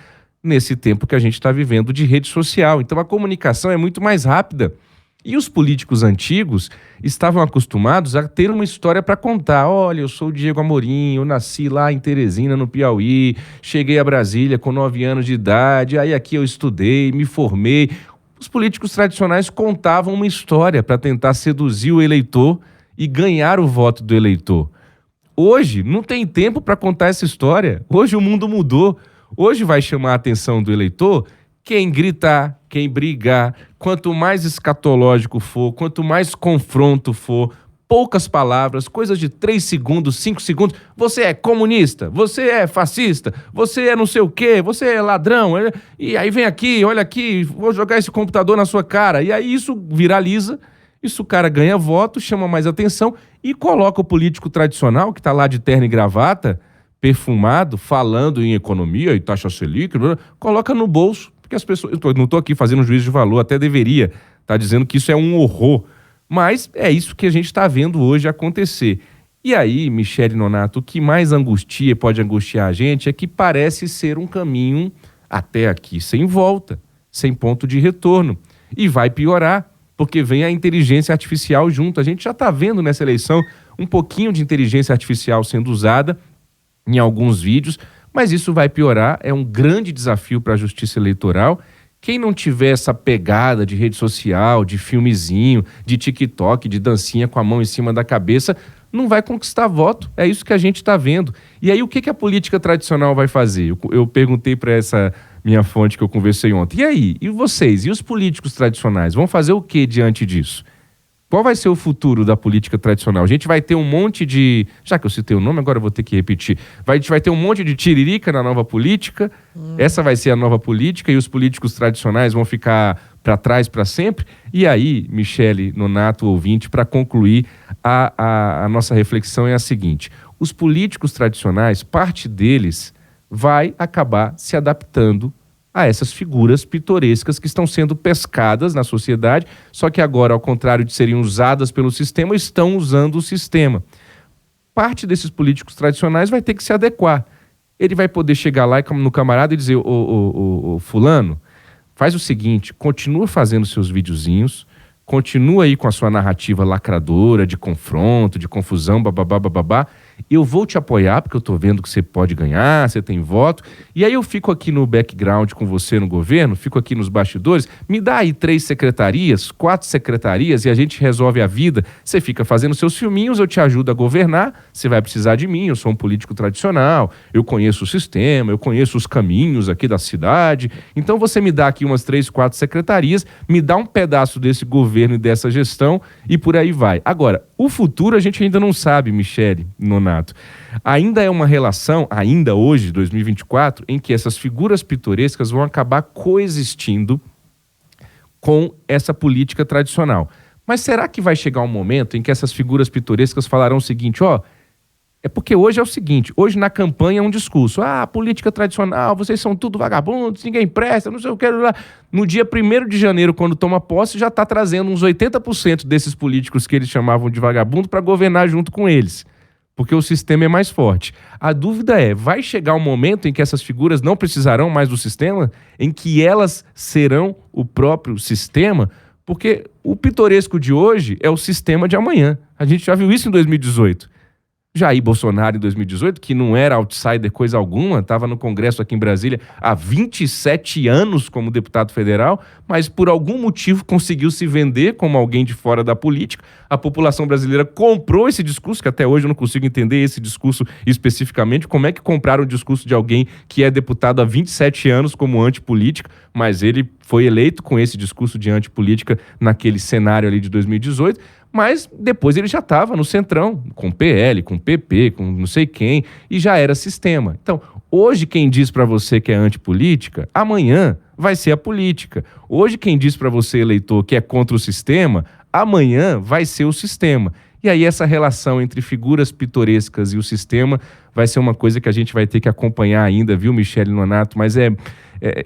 nesse tempo que a gente está vivendo de rede social. Então a comunicação é muito mais rápida. E os políticos antigos estavam acostumados a ter uma história para contar. Olha, eu sou o Diego Amorim, eu nasci lá em Teresina, no Piauí, cheguei a Brasília com 9 anos de idade, aí aqui eu estudei, me formei. Os políticos tradicionais contavam uma história para tentar seduzir o eleitor e ganhar o voto do eleitor. Hoje não tem tempo para contar essa história. Hoje o mundo mudou. Hoje vai chamar a atenção do eleitor quem gritar, quem brigar. Quanto mais escatológico for, quanto mais confronto for, poucas palavras, coisas de 3 segundos, 5 segundos. Você é comunista, você é fascista, você é não sei o quê, você é ladrão. E aí vem aqui, olha aqui, vou jogar esse computador na sua cara. E aí isso viraliza, isso o cara ganha voto, chama mais atenção e coloca o político tradicional, que está lá de terno e gravata, perfumado, falando em economia e taxa Selic, coloca no bolso. Porque as pessoas, eu não estou aqui fazendo um juízo de valor, até deveria estar dizendo que isso é um horror. Mas é isso que a gente está vendo hoje acontecer. E aí, Michele Nonato, o que mais angustia e pode angustiar a gente é que parece ser um caminho até aqui sem volta, sem ponto de retorno. E vai piorar, porque vem a inteligência artificial junto. A gente já está vendo nessa eleição um pouquinho de inteligência artificial sendo usada em alguns vídeos, mas isso vai piorar, é um grande desafio para a justiça eleitoral. Quem não tiver essa pegada de rede social, de filmezinho, de TikTok, de dancinha com a mão em cima da cabeça, não vai conquistar voto. É isso que a gente está vendo. E aí o que a política tradicional vai fazer? Eu perguntei para essa minha fonte que eu conversei ontem. E aí? E vocês? E os políticos tradicionais? Vão fazer o que diante disso? Qual vai ser o futuro da política tradicional? A gente vai ter um monte de... Já que eu citei o nome, agora eu vou ter que repetir. A gente vai ter um monte de tiririca na nova política. Essa vai ser a nova política e os políticos tradicionais vão ficar para trás para sempre. E aí, Michele Nonato, ouvinte, para concluir, a nossa reflexão é a seguinte. Os políticos tradicionais, parte deles vai acabar se adaptando a essas figuras pitorescas que estão sendo pescadas na sociedade, só que agora, ao contrário de serem usadas pelo sistema, estão usando o sistema. Parte desses políticos tradicionais vai ter que se adequar. Ele vai poder chegar lá no camarada e dizer, ô fulano, faz o seguinte, continua fazendo seus videozinhos, continua aí com a sua narrativa lacradora, de confronto, de confusão, bababá, eu vou te apoiar, porque eu tô vendo que você pode ganhar, você tem voto, e aí eu fico aqui no background com você no governo, fico aqui nos bastidores, me dá aí 3 secretarias, 4 secretarias, e a gente resolve a vida, você fica fazendo seus filminhos, eu te ajudo a governar, você vai precisar de mim, eu sou um político tradicional, eu conheço o sistema, eu conheço os caminhos aqui da cidade, então você me dá aqui umas 3, 4 secretarias, me dá um pedaço desse governo e dessa gestão, e por aí vai. Agora, o futuro a gente ainda não sabe, Michele Nonato. Ainda é uma relação, ainda hoje, 2024, em que essas figuras pitorescas vão acabar coexistindo com essa política tradicional. Mas será que vai chegar um momento em que essas figuras pitorescas falarão o seguinte, é porque hoje é o seguinte, hoje na campanha é um discurso, política tradicional, vocês são tudo vagabundos, ninguém presta, não sei o que lá. No dia 1º de janeiro, quando toma posse, já está trazendo uns 80% desses políticos que eles chamavam de vagabundo para governar junto com eles, porque o sistema é mais forte. A dúvida é, vai chegar um momento em que essas figuras não precisarão mais do sistema, em que elas serão o próprio sistema? Porque o pitoresco de hoje é o sistema de amanhã. A gente já viu isso em 2018. Jair Bolsonaro, em 2018, que não era outsider coisa alguma, estava no Congresso aqui em Brasília há 27 anos como deputado federal, mas por algum motivo conseguiu se vender como alguém de fora da política. A população brasileira comprou esse discurso, que até hoje eu não consigo entender esse discurso especificamente. Como é que compraram o discurso de alguém que é deputado há 27 anos como antipolítica, mas ele foi eleito com esse discurso de antipolítica naquele cenário ali de 2018, mas depois ele já estava no centrão, com PL, com PP, com não sei quem, e já era sistema. Então, hoje quem diz para você que é antipolítica, amanhã vai ser a política. Hoje quem diz para você, eleitor, que é contra o sistema, amanhã vai ser o sistema. E aí essa relação entre figuras pitorescas e o sistema vai ser uma coisa que a gente vai ter que acompanhar ainda, viu, Michele Nonato? Mas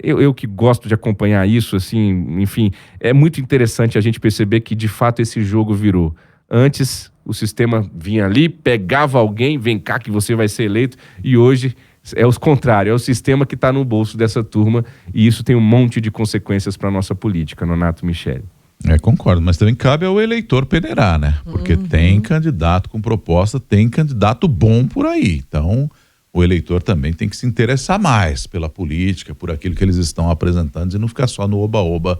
eu que gosto de acompanhar isso, assim, enfim, é muito interessante a gente perceber que, de fato, esse jogo virou. Antes, o sistema vinha ali, pegava alguém, vem cá que você vai ser eleito, e hoje é o contrário, é o sistema que está no bolso dessa turma, e isso tem um monte de consequências para a nossa política, Nonato, Michele. Concordo, mas também cabe ao eleitor peneirar, né? Porque tem candidato com proposta, tem candidato bom por aí. Então, o eleitor também tem que se interessar mais pela política, por aquilo que eles estão apresentando e não ficar só no oba-oba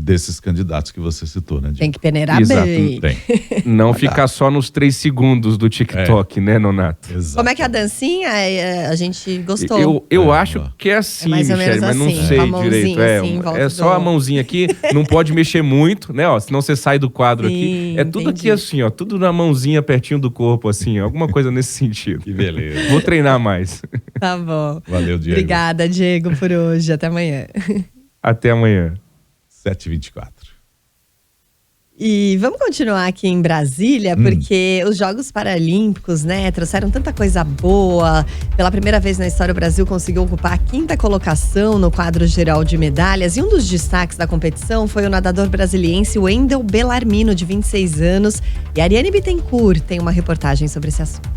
desses candidatos que você citou, né, Diego? Tem que peneirar Exato, bem. Tem. Não ficar só nos 3 segundos do TikTok, né, Nonato? Exato. Como é que é a dancinha? A gente gostou. Eu acho que é assim, mais ou Michele, menos mas não assim, sei com a mãozinha direito. assim, em volta É só a mãozinha aqui, não pode mexer muito, né? Ó, senão você sai do quadro aqui. É tudo aqui assim, ó, tudo na mãozinha pertinho do corpo, assim, ó, alguma coisa nesse sentido. Que beleza. Vou treinar mais. Tá bom. Valeu, Diego. Obrigada, Diego, por hoje. Até amanhã. Até amanhã. 7h24. E vamos continuar aqui em Brasília, porque os Jogos Paralímpicos, né, trouxeram tanta coisa boa. Pela primeira vez na história, o Brasil conseguiu ocupar a 5ª colocação no quadro geral de medalhas. E um dos destaques da competição foi o nadador brasiliense Wendel Bellarmino, de 26 anos. E a Ariane Bittencourt tem uma reportagem sobre esse assunto.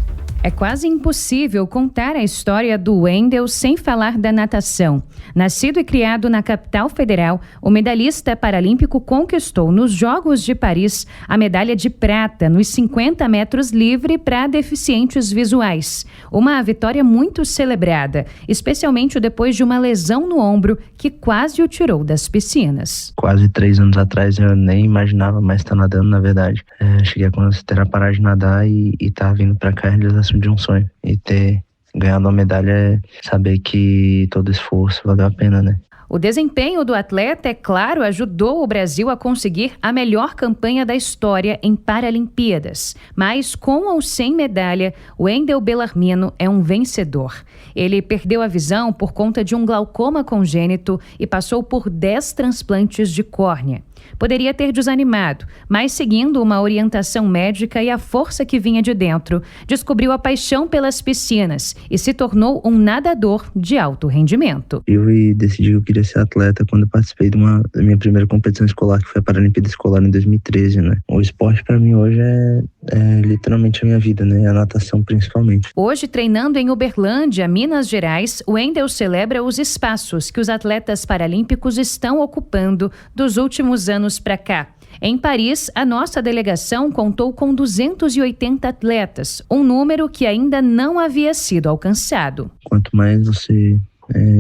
É quase impossível contar a história do Wendel sem falar da natação. Nascido e criado na capital federal, o medalhista paralímpico conquistou nos Jogos de Paris a medalha de prata nos 50 metros livre para deficientes visuais. Uma vitória muito celebrada, especialmente depois de uma lesão no ombro que quase o tirou das piscinas. Quase 3 anos atrás eu nem imaginava mais estar nadando, na verdade. Cheguei a considerar parar de nadar e estar vindo para cá realização de um sonho. E ter ganhado uma medalha é saber que todo esforço valeu a pena, né? O desempenho do atleta, é claro, ajudou o Brasil a conseguir a melhor campanha da história em Paralimpíadas. Mas, com ou sem medalha, o Wendel Bellarmino é um vencedor. Ele perdeu a visão por conta de um glaucoma congênito e passou por 10 transplantes de córnea. Poderia ter desanimado, mas seguindo uma orientação médica e a força que vinha de dentro, descobriu a paixão pelas piscinas e se tornou um nadador de alto rendimento. Eu decidi que eu queria ser atleta quando eu participei da minha primeira competição escolar, que foi a Paralimpíada Escolar em 2013, né? O esporte para mim hoje é literalmente a minha vida, né? A natação principalmente. Hoje, treinando em Uberlândia, Minas Gerais, o Wendel celebra os espaços que os atletas paralímpicos estão ocupando dos últimos anos para cá. Em Paris, a nossa delegação contou com 280 atletas, um número que ainda não havia sido alcançado. Quanto mais você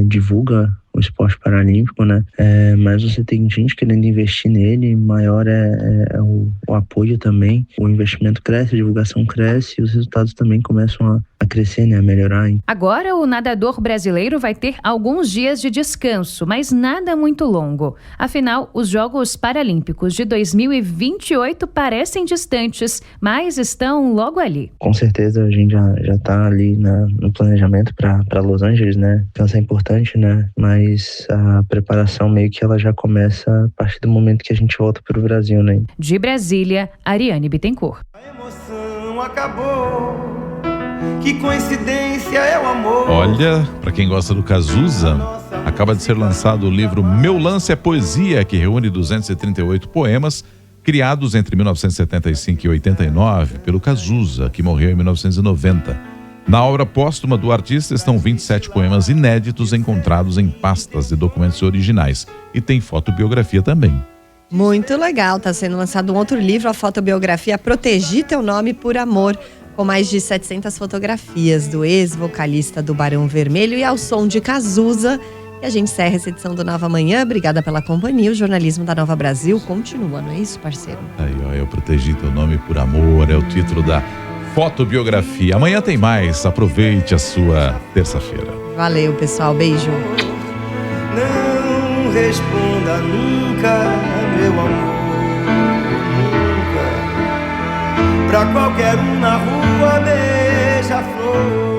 divulga o esporte paralímpico, né? Mais você tem gente querendo investir nele, maior é o apoio também. O investimento cresce, a divulgação cresce e os resultados também começam a crescer, né? A melhorar. Hein? Agora o nadador brasileiro vai ter alguns dias de descanso, mas nada muito longo. Afinal, os Jogos Paralímpicos de 2028 parecem distantes, mas estão logo ali. Com certeza a gente já tá ali no planejamento para Los Angeles, né? Então isso é importante, né? Mas a preparação meio que ela já começa a partir do momento que a gente volta para o Brasil, né? De Brasília, Ariane Bittencourt. A emoção acabou, que coincidência é o amor. Olha, para quem gosta do Cazuza, acaba de ser lançado o livro Meu Lance é Poesia, que reúne 238 poemas criados entre 1975 e 89 pelo Cazuza, que morreu em 1990. Na obra póstuma do artista estão 27 poemas inéditos encontrados em pastas de documentos originais. E tem fotobiografia também. Muito legal, está sendo lançado um outro livro, a fotobiografia Protegi Teu Nome por Amor, com mais de 700 fotografias do ex-vocalista do Barão Vermelho e ao som de Cazuza. E a gente encerra essa edição do Nova Manhã. Obrigada pela companhia. O jornalismo da Nova Brasil continua, não é isso, parceiro? Aí, ó, Eu Protegi Teu Nome por Amor, é o título da fotobiografia. Amanhã tem mais. Aproveite a sua terça-feira. Valeu, pessoal. Beijo. Não responda nunca, meu amor, nunca. Pra qualquer um na rua, beija-flor.